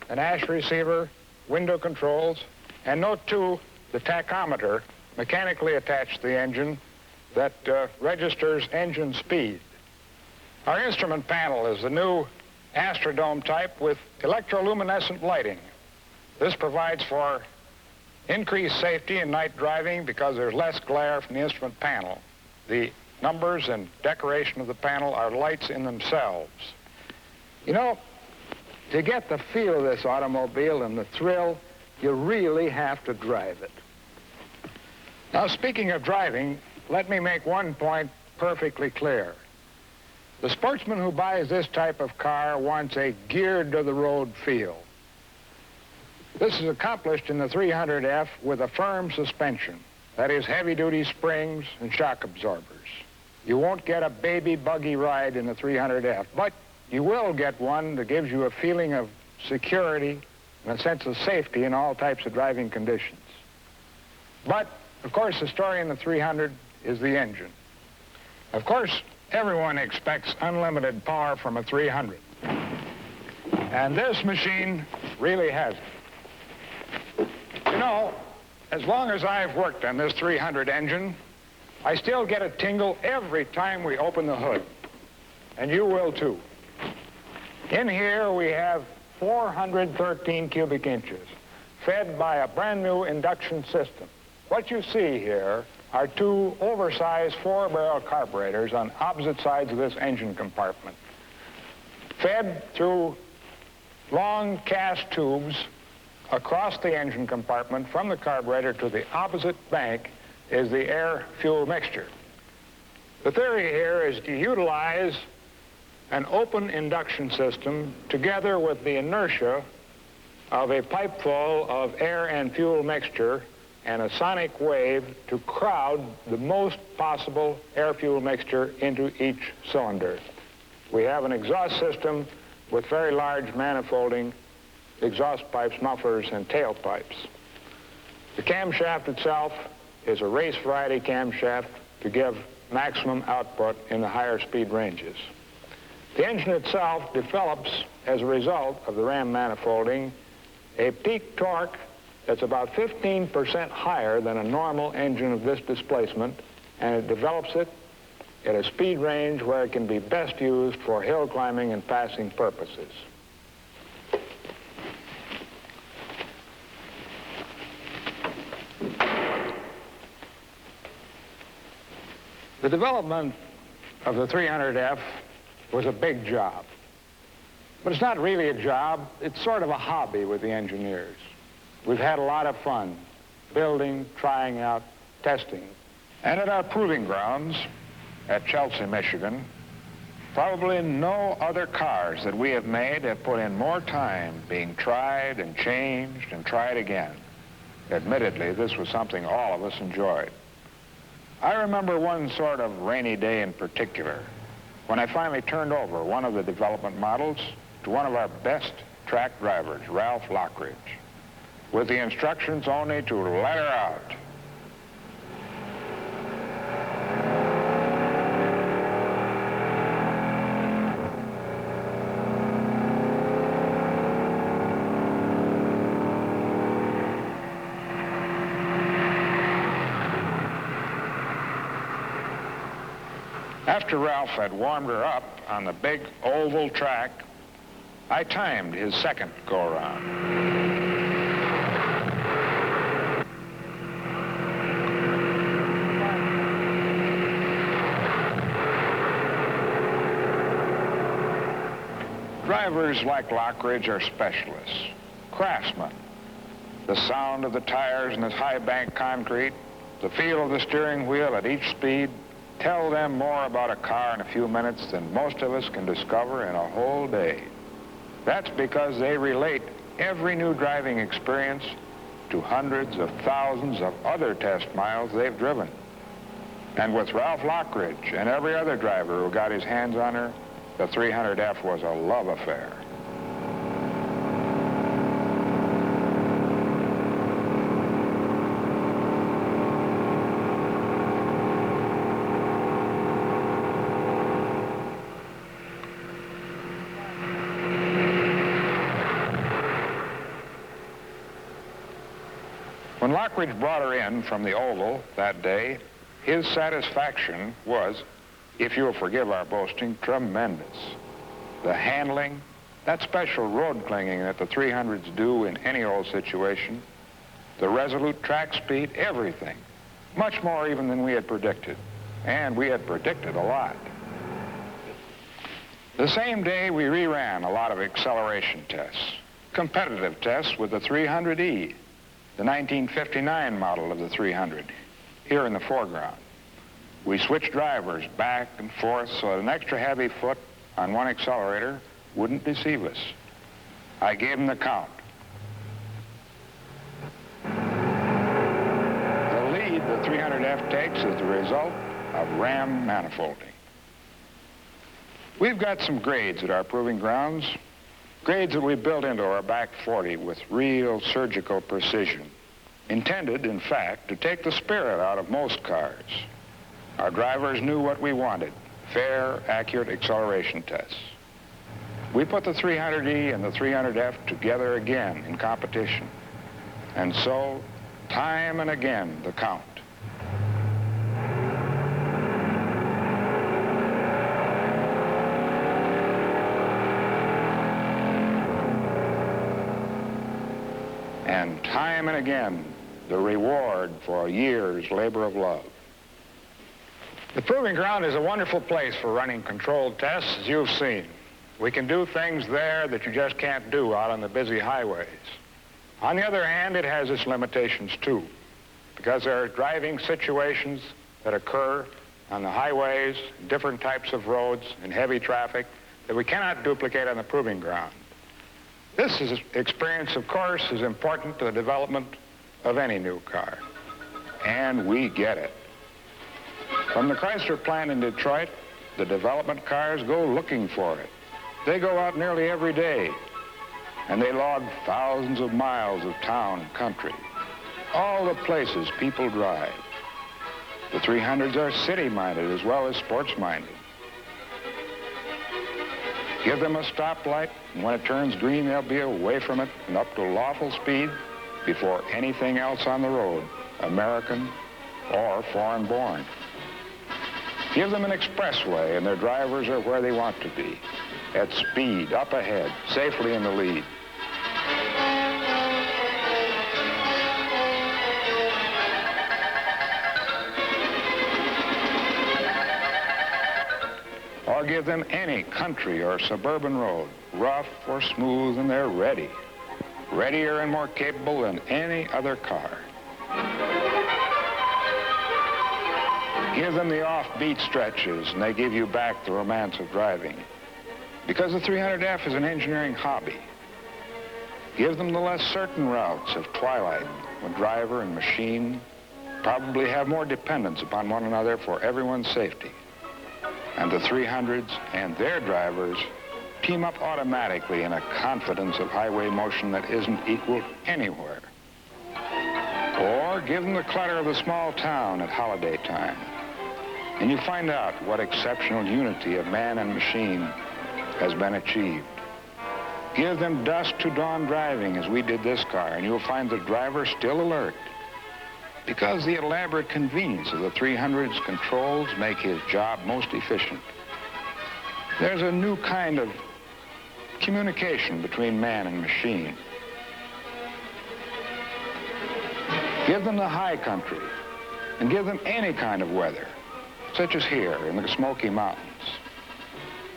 an ash receiver, window controls, and note too the tachometer mechanically attached to the engine that registers engine speed. Our instrument panel is the new Astrodome type with electroluminescent lighting. This provides for increased safety in night driving because there's less glare from the instrument panel. The numbers and decoration of the panel are lights in themselves. You know, to get the feel of this automobile and the thrill, you really have to drive it. Now, speaking of driving, let me make one point perfectly clear. The sportsman who buys this type of car wants a geared-to-the-road feel. This is accomplished in the 300F with a firm suspension. That is, heavy-duty springs and shock absorbers. You won't get a baby buggy ride in the 300F, but you will get one that gives you a feeling of security and a sense of safety in all types of driving conditions. But, of course, the story in the 300 is the engine. Of course, everyone expects unlimited power from a 300. And this machine really has it. You know, as long as I've worked on this 300 engine, I still get a tingle every time we open the hood. And you will too. In here we have 413 cubic inches, fed by a brand new induction system. What you see here are 2 oversized 4-barrel carburetors on opposite sides of this engine compartment. Fed through long cast tubes across the engine compartment from the carburetor to the opposite bank is the air-fuel mixture. The theory here is to utilize an open induction system together with the inertia of a pipe full of air and fuel mixture and a sonic wave to crowd the most possible air-fuel mixture into each cylinder. We have an exhaust system with very large manifolding exhaust pipes, mufflers, and tailpipes. The camshaft itself is a race variety camshaft to give maximum output in the higher speed ranges. The engine itself develops, as a result of the ram manifolding, a peak torque that's about 15% higher than a normal engine of this displacement, and it develops it at a speed range where it can be best used for hill climbing and passing purposes. The development of the 300F was a big job. But it's not really a job, it's sort of a hobby with the engineers. We've had a lot of fun building, trying out, testing. And at our proving grounds at Chelsea, Michigan, probably no other cars that we have made have put in more time being tried and changed and tried again. Admittedly, this was something all of us enjoyed. I remember one sort of rainy day in particular when I finally turned over one of the development models to one of our best track drivers, Ralph Lockridge, with the instructions only to let her out After Ralph had warmed her up on the big oval track, I timed his second go-around. Drivers like Lockridge are specialists, craftsmen. The sound of the tires in this high-bank concrete, the feel of the steering wheel at each speed, tell them more about a car in a few minutes than most of us can discover in a whole day. That's because they relate every new driving experience to hundreds of thousands of other test miles they've driven. And with Ralph Lockridge and every other driver who got his hands on her, the 300F was a love affair. When Lockridge brought her in from the Oval that day, his satisfaction was, if you'll forgive our boasting, tremendous. The handling, that special road clinging that the 300s do in any old situation, the resolute track speed, everything. Much more even than we had predicted. And we had predicted a lot. The same day, we reran a lot of acceleration tests, competitive tests with the 300E, the 1959 model of the 300, here in the foreground. We switched drivers back and forth so that an extra heavy foot on one accelerator wouldn't deceive us. I gave him the count. The lead the 300F takes is the result of ram manifolding. We've got some grades at our proving grounds, grades that we built into our back 40 with real surgical precision, intended, in fact, to take the spirit out of most cars. Our drivers knew what we wanted, fair, accurate acceleration tests. We put the 300E and the 300F together again in competition. And so, time and again, the count. And time and again, the reward for a year's labor of love. The proving ground is a wonderful place for running controlled tests, as you've seen. We can do things there that you just can't do out on the busy highways. On the other hand, it has its limitations too, because there are driving situations that occur on the highways, different types of roads, and heavy traffic that we cannot duplicate on the proving ground. This experience, of course, is important to the development of any new car, and we get it. From the Chrysler plant in Detroit, the development cars go looking for it. They go out nearly every day, and they log thousands of miles of town and country, all the places people drive. The 300s are city-minded as well as sports-minded. Give them a stoplight, and when it turns green, they'll be away from it and up to lawful speed before anything else on the road, American or foreign-born. Give them an expressway, and their drivers are where they want to be, at speed, up ahead, safely in the lead. Or give them any country or suburban road, rough or smooth, and they're ready. Readier and more capable than any other car. Give them the offbeat stretches, and they give you back the romance of driving. Because the 300F is an engineering hobby. Give them the less certain routes of twilight, when driver and machine probably have more dependence upon one another for everyone's safety. And the 300s and their drivers team up automatically in a confidence of highway motion that isn't equaled anywhere. Or give them the clutter of the small town at holiday time, and you find out what exceptional unity of man and machine has been achieved. Give them dusk to dawn driving as we did this car, and you'll find the driver still alert. because the elaborate convenience of the 300's controls make his job most efficient. There's a new kind of communication between man and machine. Give them the high country and give them any kind of weather, such as here in the Smoky Mountains.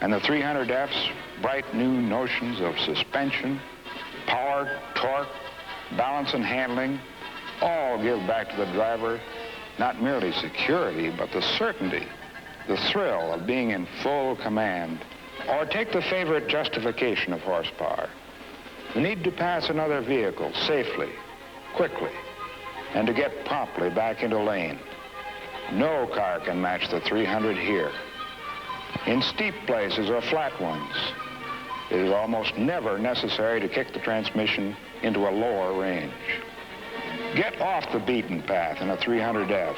And the 300F's bright new notions of suspension, power, torque, balance and handling all give back to the driver not merely security, but the certainty, the thrill of being in full command. Or take the favorite justification of horsepower, the need to pass another vehicle safely, quickly, and to get promptly back into lane. No car can match the 300 here. In steep places or flat ones, it is almost never necessary to kick the transmission into a lower range. Get off the beaten path in a 300F.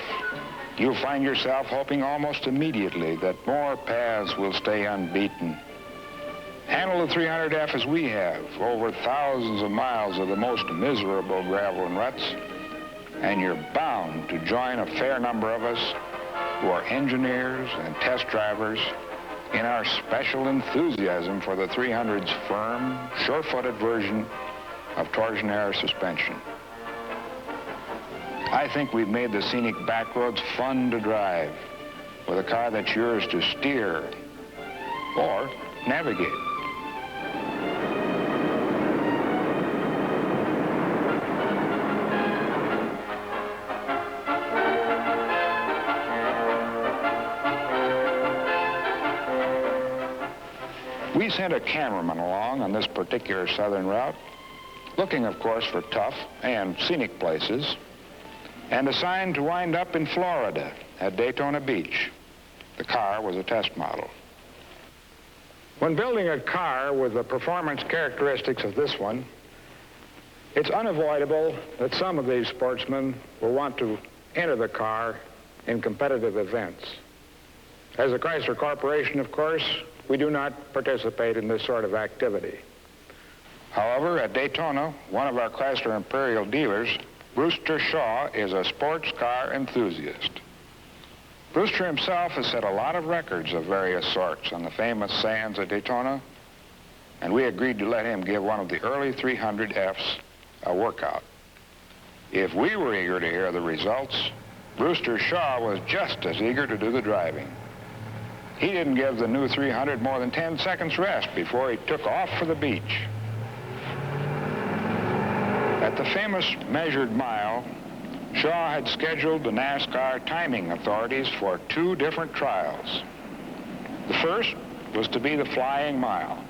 You'll find yourself hoping almost immediately that more paths will stay unbeaten. Handle the 300F as we have, over thousands of miles of the most miserable gravel and ruts, and you're bound to join a fair number of us who are engineers and test drivers in our special enthusiasm for the 300's firm, sure-footed version of torsionary suspension. I think we've made the scenic back roads fun to drive with a car that's yours to steer or navigate. We sent a cameraman along on this particular southern route, looking, of course, for tough and scenic places, and assigned to wind up in Florida at Daytona Beach. The car was a test model. When building a car with the performance characteristics of this one, it's unavoidable that some of these sportsmen will want to enter the car in competitive events. As a Chrysler Corporation, of course, we do not participate in this sort of activity. However, at Daytona, one of our Chrysler Imperial dealers, Brewster Shaw, is a sports car enthusiast. Brewster himself has set a lot of records of various sorts on the famous sands at Daytona, and we agreed to let him give one of the early 300Fs a workout. If we were eager to hear the results, Brewster Shaw was just as eager to do the driving. He didn't give the new 300 more than 10 seconds rest before he took off for the beach. At the famous measured mile, Shaw had scheduled the NASCAR timing authorities for 2 different trials. The first was to be the flying mile.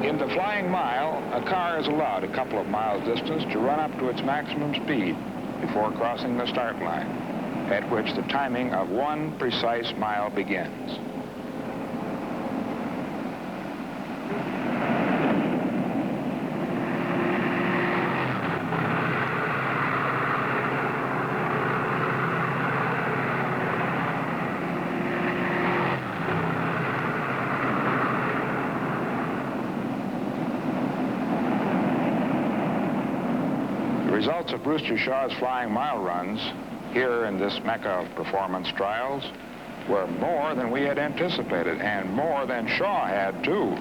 In the flying mile, a car is allowed a couple of miles distance to run up to its maximum speed before crossing the start line, at which the timing of 1 precise mile begins. The results of Brewster Shaw's flying mile runs here in this mecca of performance trials were more than we had anticipated, and more than Shaw had, too.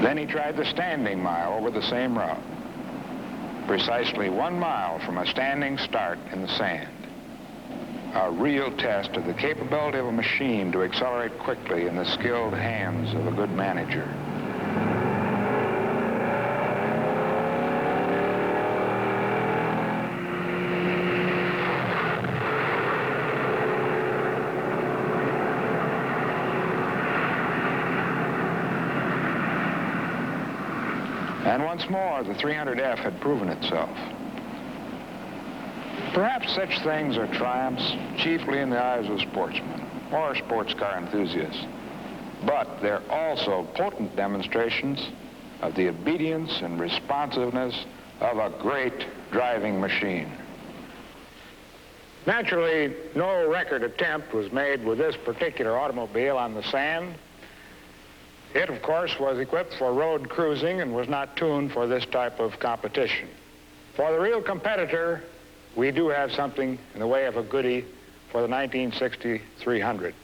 Then he tried the standing mile over the same route. Precisely 1 mile from a standing start in the sand. A real test of the capability of a machine to accelerate quickly in the skilled hands of a good manager. And once more, the 300F had proven itself. Perhaps such things are triumphs chiefly in the eyes of sportsmen. or sports car enthusiasts, but they're also potent demonstrations of the obedience and responsiveness of a great driving machine. Naturally, no record attempt was made with this particular automobile on the sand. It, of course, was equipped for road cruising and was not tuned for this type of competition. For the real competitor, we do have something in the way of a goodie for the 1960 300.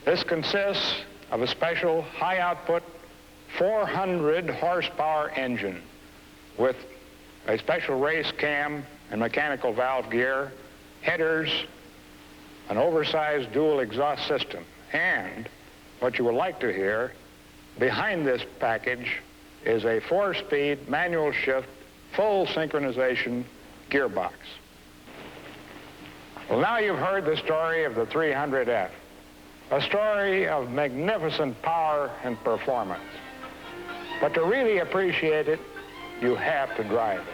This consists of a special high-output 400 horsepower engine with a special race cam and mechanical valve gear, headers, an oversized dual exhaust system, and what you would like to hear, behind this package is a 4-speed manual shift full synchronization gearbox. Well, now you've heard the story of the 300F, a story of magnificent power and performance. But to really appreciate it, you have to drive it.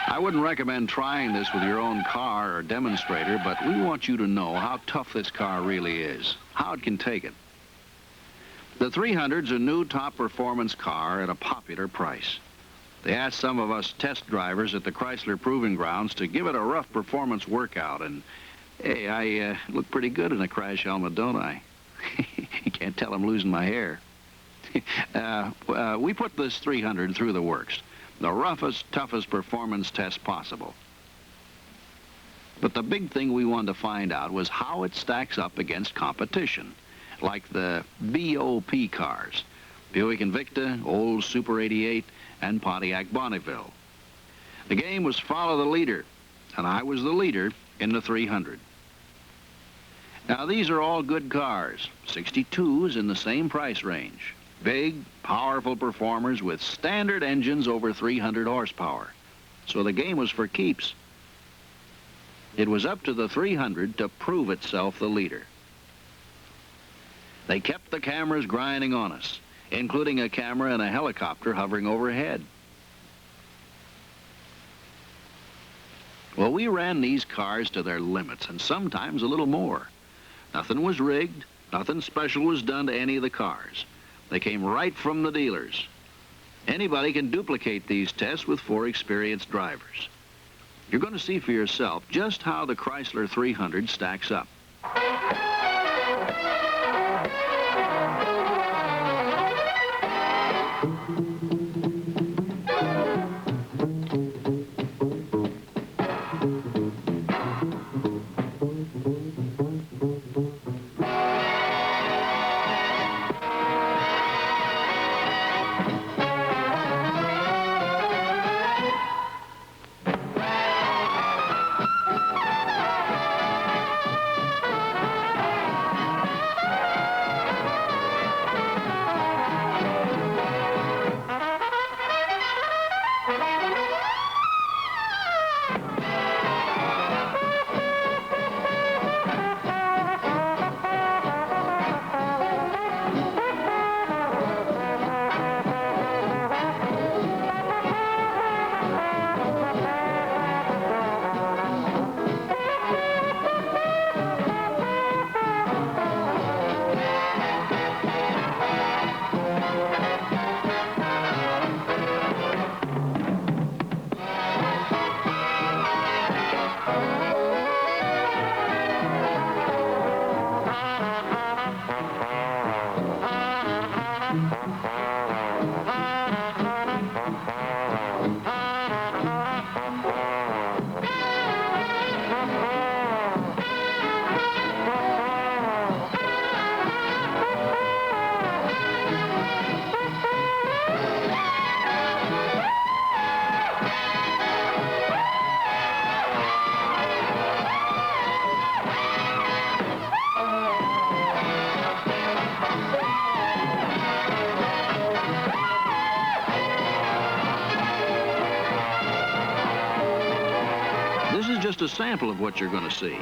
I wouldn't recommend trying this with your own car or demonstrator, but we want you to know how tough this car really is, how it can take it. The 300's a new top performance car at a popular price. They asked some of us test drivers at the Chrysler Proving Grounds to give it a rough performance workout, and hey, I look pretty good in a crash helmet, don't I? You can't tell I'm losing my hair. We put this 300 through the works. The roughest, toughest performance test possible. But the big thing we wanted to find out was how it stacks up against competition, like the BOP cars, Buick Invicta, old Super 88, and Pontiac Bonneville. The game was follow the leader, and I was the leader in the 300. Now, these are all good cars, 62s in the same price range. Big, powerful performers with standard engines over 300 horsepower. So the game was for keeps. It was up to the 300 to prove itself the leader. They kept the cameras grinding on us, including a camera and a helicopter hovering overhead. Well, we ran these cars to their limits, and sometimes a little more. Nothing was rigged, nothing special was done to any of the cars. They came right from the dealers. Anybody can duplicate these tests with 4 experienced drivers. You're going to see for yourself just how the Chrysler 300 stacks up. just a sample of what you're going to see.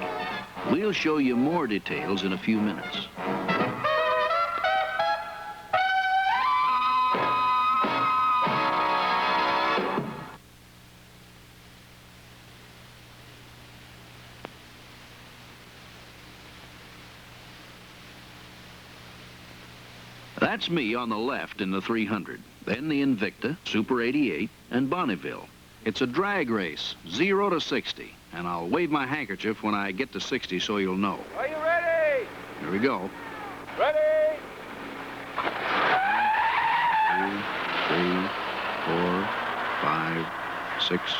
We'll show you more details in a few minutes. That's me on the left in the 300, then the Invicta, Super 88, and Bonneville. It's a drag race, 0 to 60, and I'll wave my handkerchief when I get to 60 so you'll know. Are you ready? Here we go. Ready? 1, 2, 3, 4, 5, 6,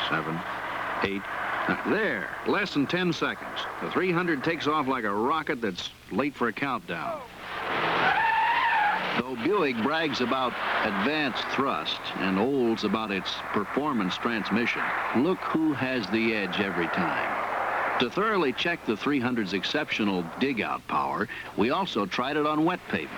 7, 8. There, less than 10 seconds. The 300 takes off like a rocket that's late for a countdown. Though Buick brags about advanced thrust and Olds about its performance transmission, look who has the edge every time. To thoroughly check the 300's exceptional dig-out power, we also tried it on wet pavement.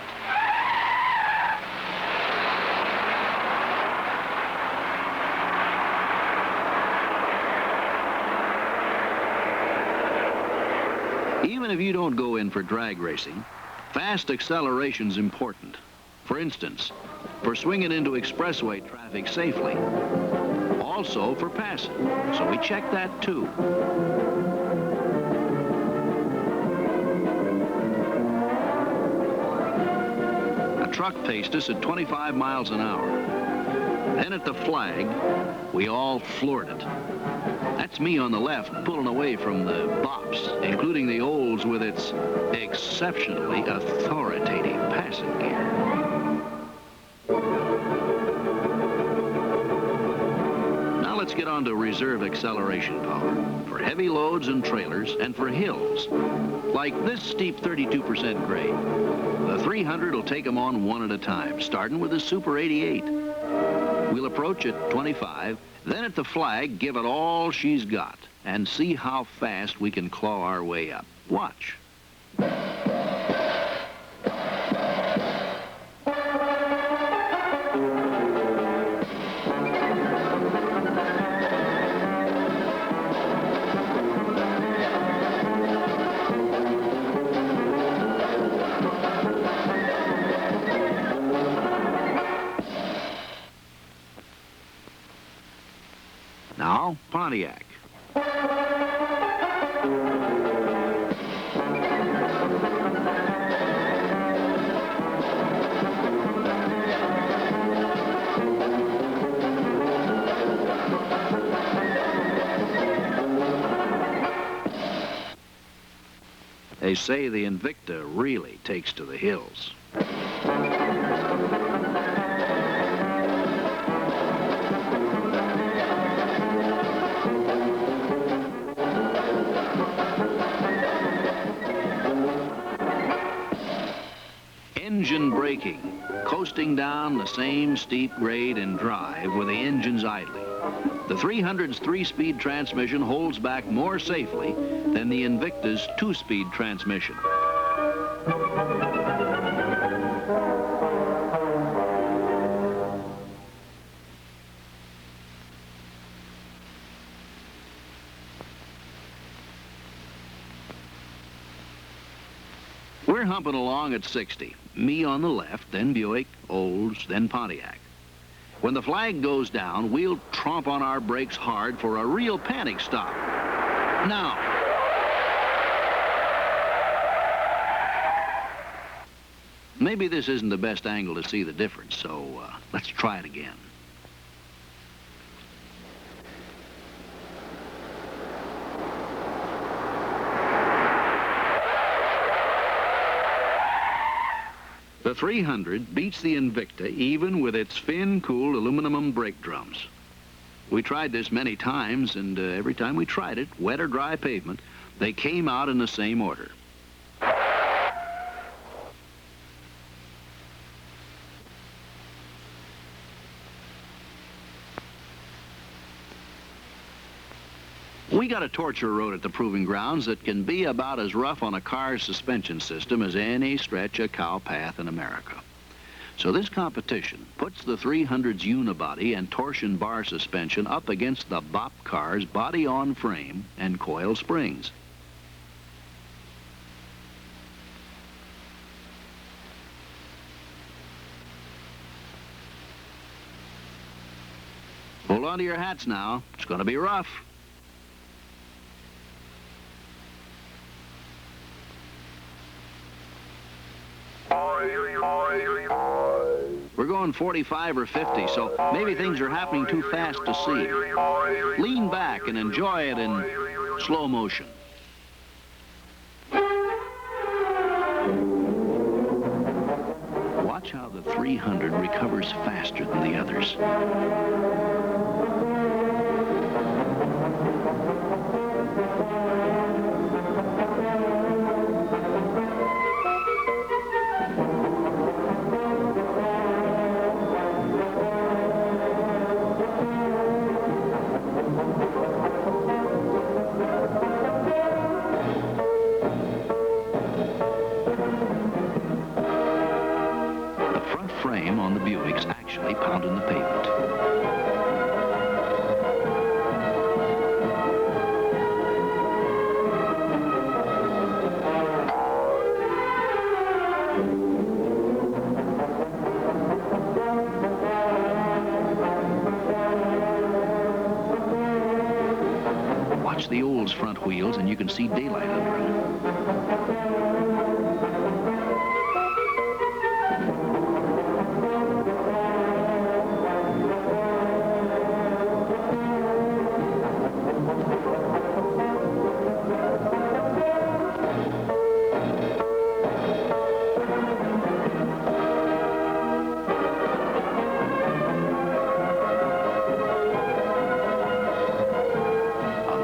Even if you don't go in for drag racing, fast acceleration's important. For instance, for swinging into expressway traffic safely. Also for passing, so we check that too. A truck paced us at 25 miles an hour. Then at the flag, we all floored it. That's me on the left pulling away from the bops, including the Olds with its exceptionally authoritative passing gear. Now let's get on to reserve acceleration power for heavy loads and trailers and for hills, like this steep 32% grade. The 300 will take them on one at a time, starting with the Super 88. We'll approach at 25, then at the flag, give it all she's got, and see how fast we can claw our way up. Watch. Now, Pontiac. They say the Invicta really takes to the hills. Engine braking, coasting down the same steep grade and drive with the engines idling. The 300's 3-speed transmission holds back more safely than the Invicta's 2-speed transmission. We're humping along at 60. Me on the left, then Buick, Olds, then Pontiac. When the flag goes down, we'll tromp on our brakes hard for a real panic stop. Now. Maybe this isn't the best angle to see the difference, so let's try it again. The 300 beats the Invicta even with its fin-cooled aluminum brake drums. We tried this many times, and every time we tried it, wet or dry pavement, they came out in the same order. We got a torture road at the proving grounds that can be about as rough on a car's suspension system as any stretch of cow path in America. So this competition puts the 300's unibody and torsion bar suspension up against the BOP car's body-on-frame and coil springs. Hold on to your hats now. It's going to be rough. We're going 45 or 50, so maybe things are happening too fast to see. Lean back and enjoy it in slow motion. Watch how the 300 recovers faster than the others. Frame on the Buick's actually pounding the pavement. Watch the Olds' front wheels and you can see daylight under them.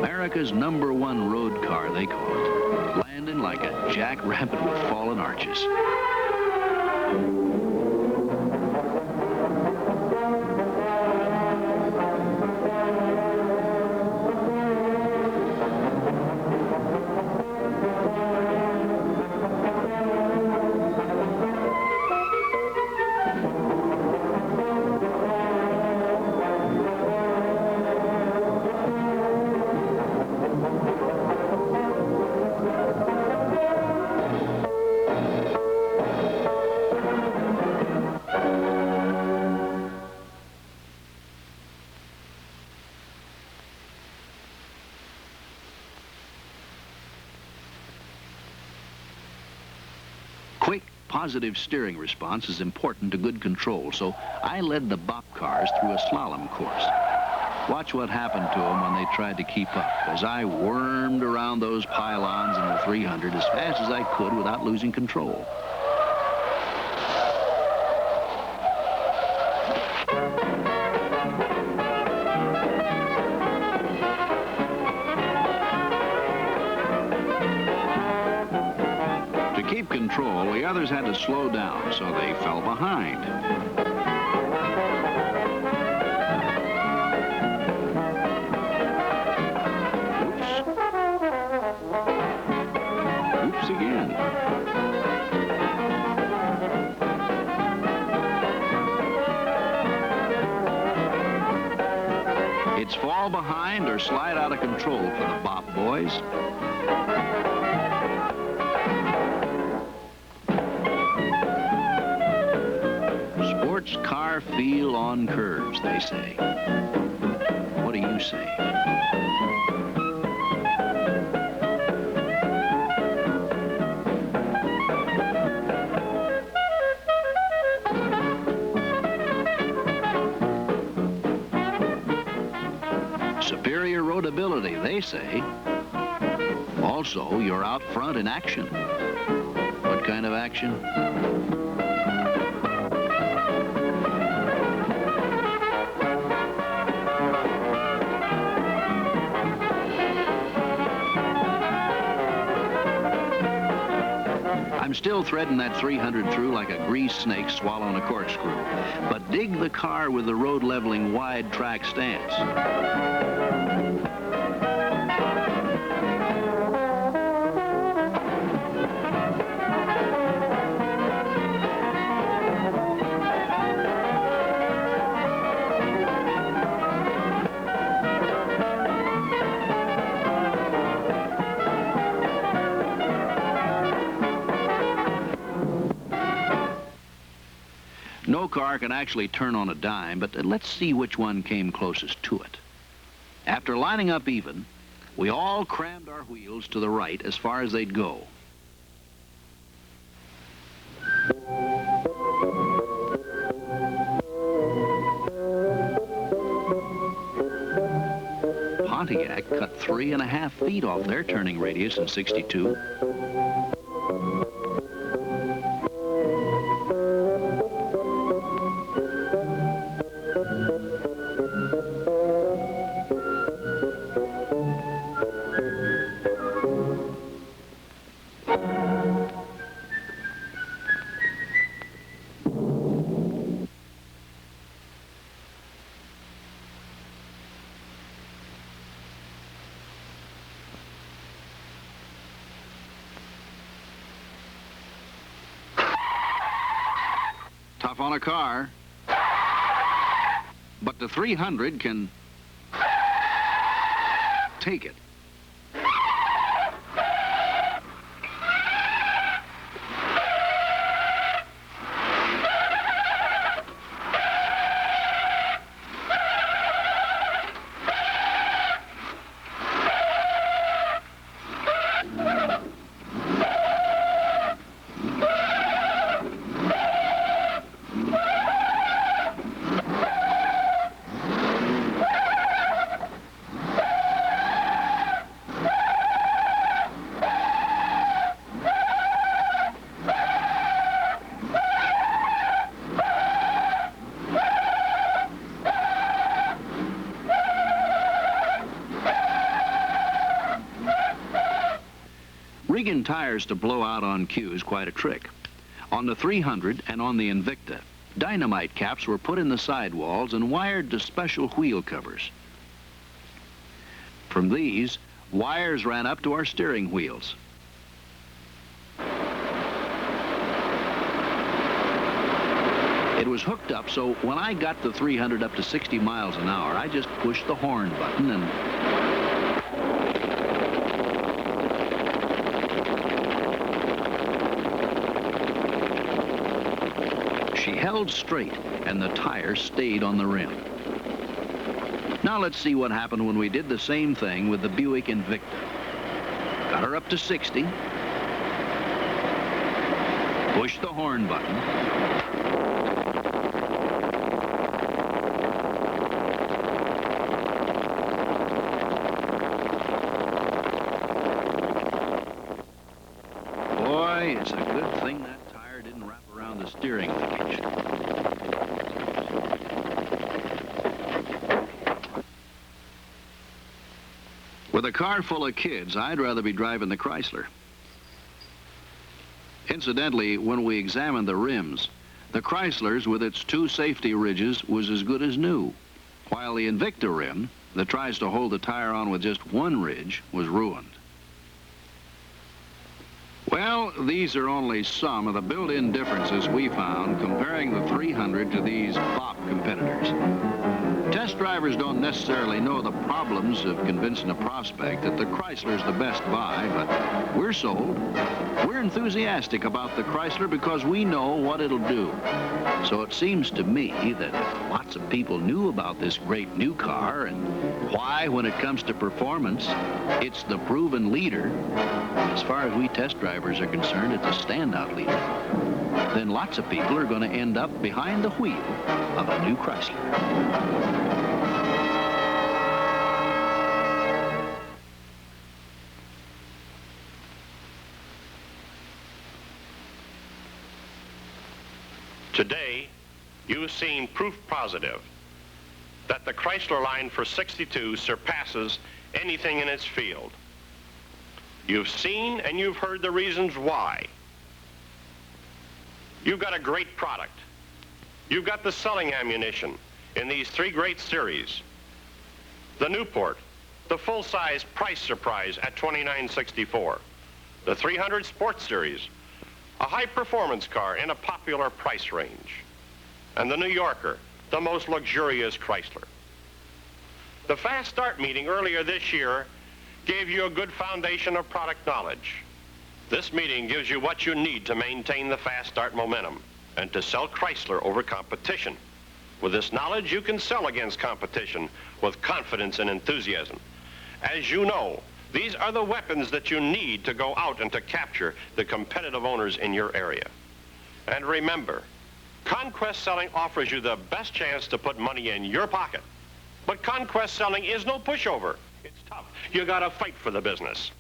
America's #1 road car, they call it. Landing like a jackrabbit with fallen arches. Quick, positive steering response is important to good control, so I led the BOP cars through a slalom course. Watch what happened to them when they tried to keep up, as I wormed around those pylons in the 300 as fast as I could without losing control. To keep control, the others had to slow down, so they fell behind. Oops again. It's fall behind or slide out of control for the BOP boys. Sports car feel on curves, they say. What do you say? Superior roadability, they say. Also, you're out front in action. What kind of action? I'm still threading that 300 through like a greased snake swallowing a corkscrew. But dig the car with the road-leveling wide track stance. car can actually turn on a dime, but let's see which one came closest to it. After lining up even, we all crammed our wheels to the right as far as they'd go. Pontiac cut 3.5 feet off their turning radius in '62. Tough on a car, but the 300 can take it. Rigging tires to blow out on cue is quite a trick. On the 300 and on the Invicta, dynamite caps were put in the sidewalls and wired to special wheel covers. From these, wires ran up to our steering wheels. It was hooked up, so when I got the 300 up to 60 miles an hour, I just pushed the horn button and she held straight, and the tire stayed on the rim. Now let's see what happened when we did the same thing with the Buick Invicta. Got her up to 60. Pushed the horn button. Boy, it's a good thing that tire didn't wrap around the steering linkage. With a car full of kids, I'd rather be driving the Chrysler. Incidentally, when we examined the rims, the Chrysler's with its 2 safety ridges was as good as new, while the Invicta rim, that tries to hold the tire on with just 1 ridge, was ruined. Well, these are only some of the built-in differences we found comparing the 300 to these BOP competitors. Test drivers don't necessarily know the problems of convincing a prospect that the Chrysler's the best buy, but we're sold. We're enthusiastic about the Chrysler because we know what it'll do. So it seems to me that if lots of people knew about this great new car and why, when it comes to performance, it's the proven leader, as far as we test drivers are concerned, it's a standout leader, then lots of people are going to end up behind the wheel of a new Chrysler. Today, you've seen proof positive that the Chrysler line for '62 surpasses anything in its field. You've seen and you've heard the reasons why. You've got a great product. You've got the selling ammunition in these 3 great series. The Newport, the full-size price surprise at $29.64. The 300 Sports Series, a high-performance car in a popular price range. And the New Yorker, the most luxurious Chrysler. The Fast Start meeting earlier this year gave you a good foundation of product knowledge. This meeting gives you what you need to maintain the Fast Start momentum. and to sell Chrysler over competition. With this knowledge, you can sell against competition with confidence and enthusiasm. As you know, these are the weapons that you need to go out and to capture the competitive owners in your area. And remember, conquest selling offers you the best chance to put money in your pocket. But conquest selling is no pushover. It's tough. You gotta fight for the business.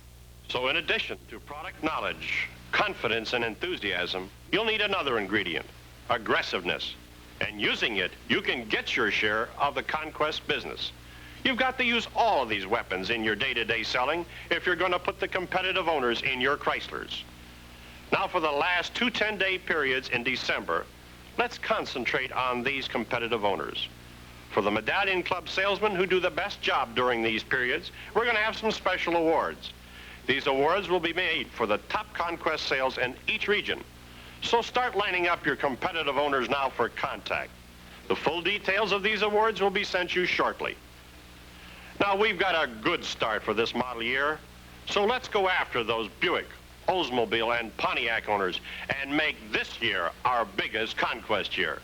So in addition to product knowledge, confidence, and enthusiasm, you'll need another ingredient, aggressiveness. And using it, you can get your share of the conquest business. You've got to use all of these weapons in your day-to-day selling if you're going to put the competitive owners in your Chryslers. Now, for the last 2 10-day periods in December, let's concentrate on these competitive owners. For the Medallion Club salesmen who do the best job during these periods, we're going to have some special awards. These awards will be made for the top conquest sales in each region. So start lining up your competitive owners now for contact. The full details of these awards will be sent you shortly. Now, we've got a good start for this model year, so let's go after those Buick, Oldsmobile, and Pontiac owners and make this year our biggest conquest year.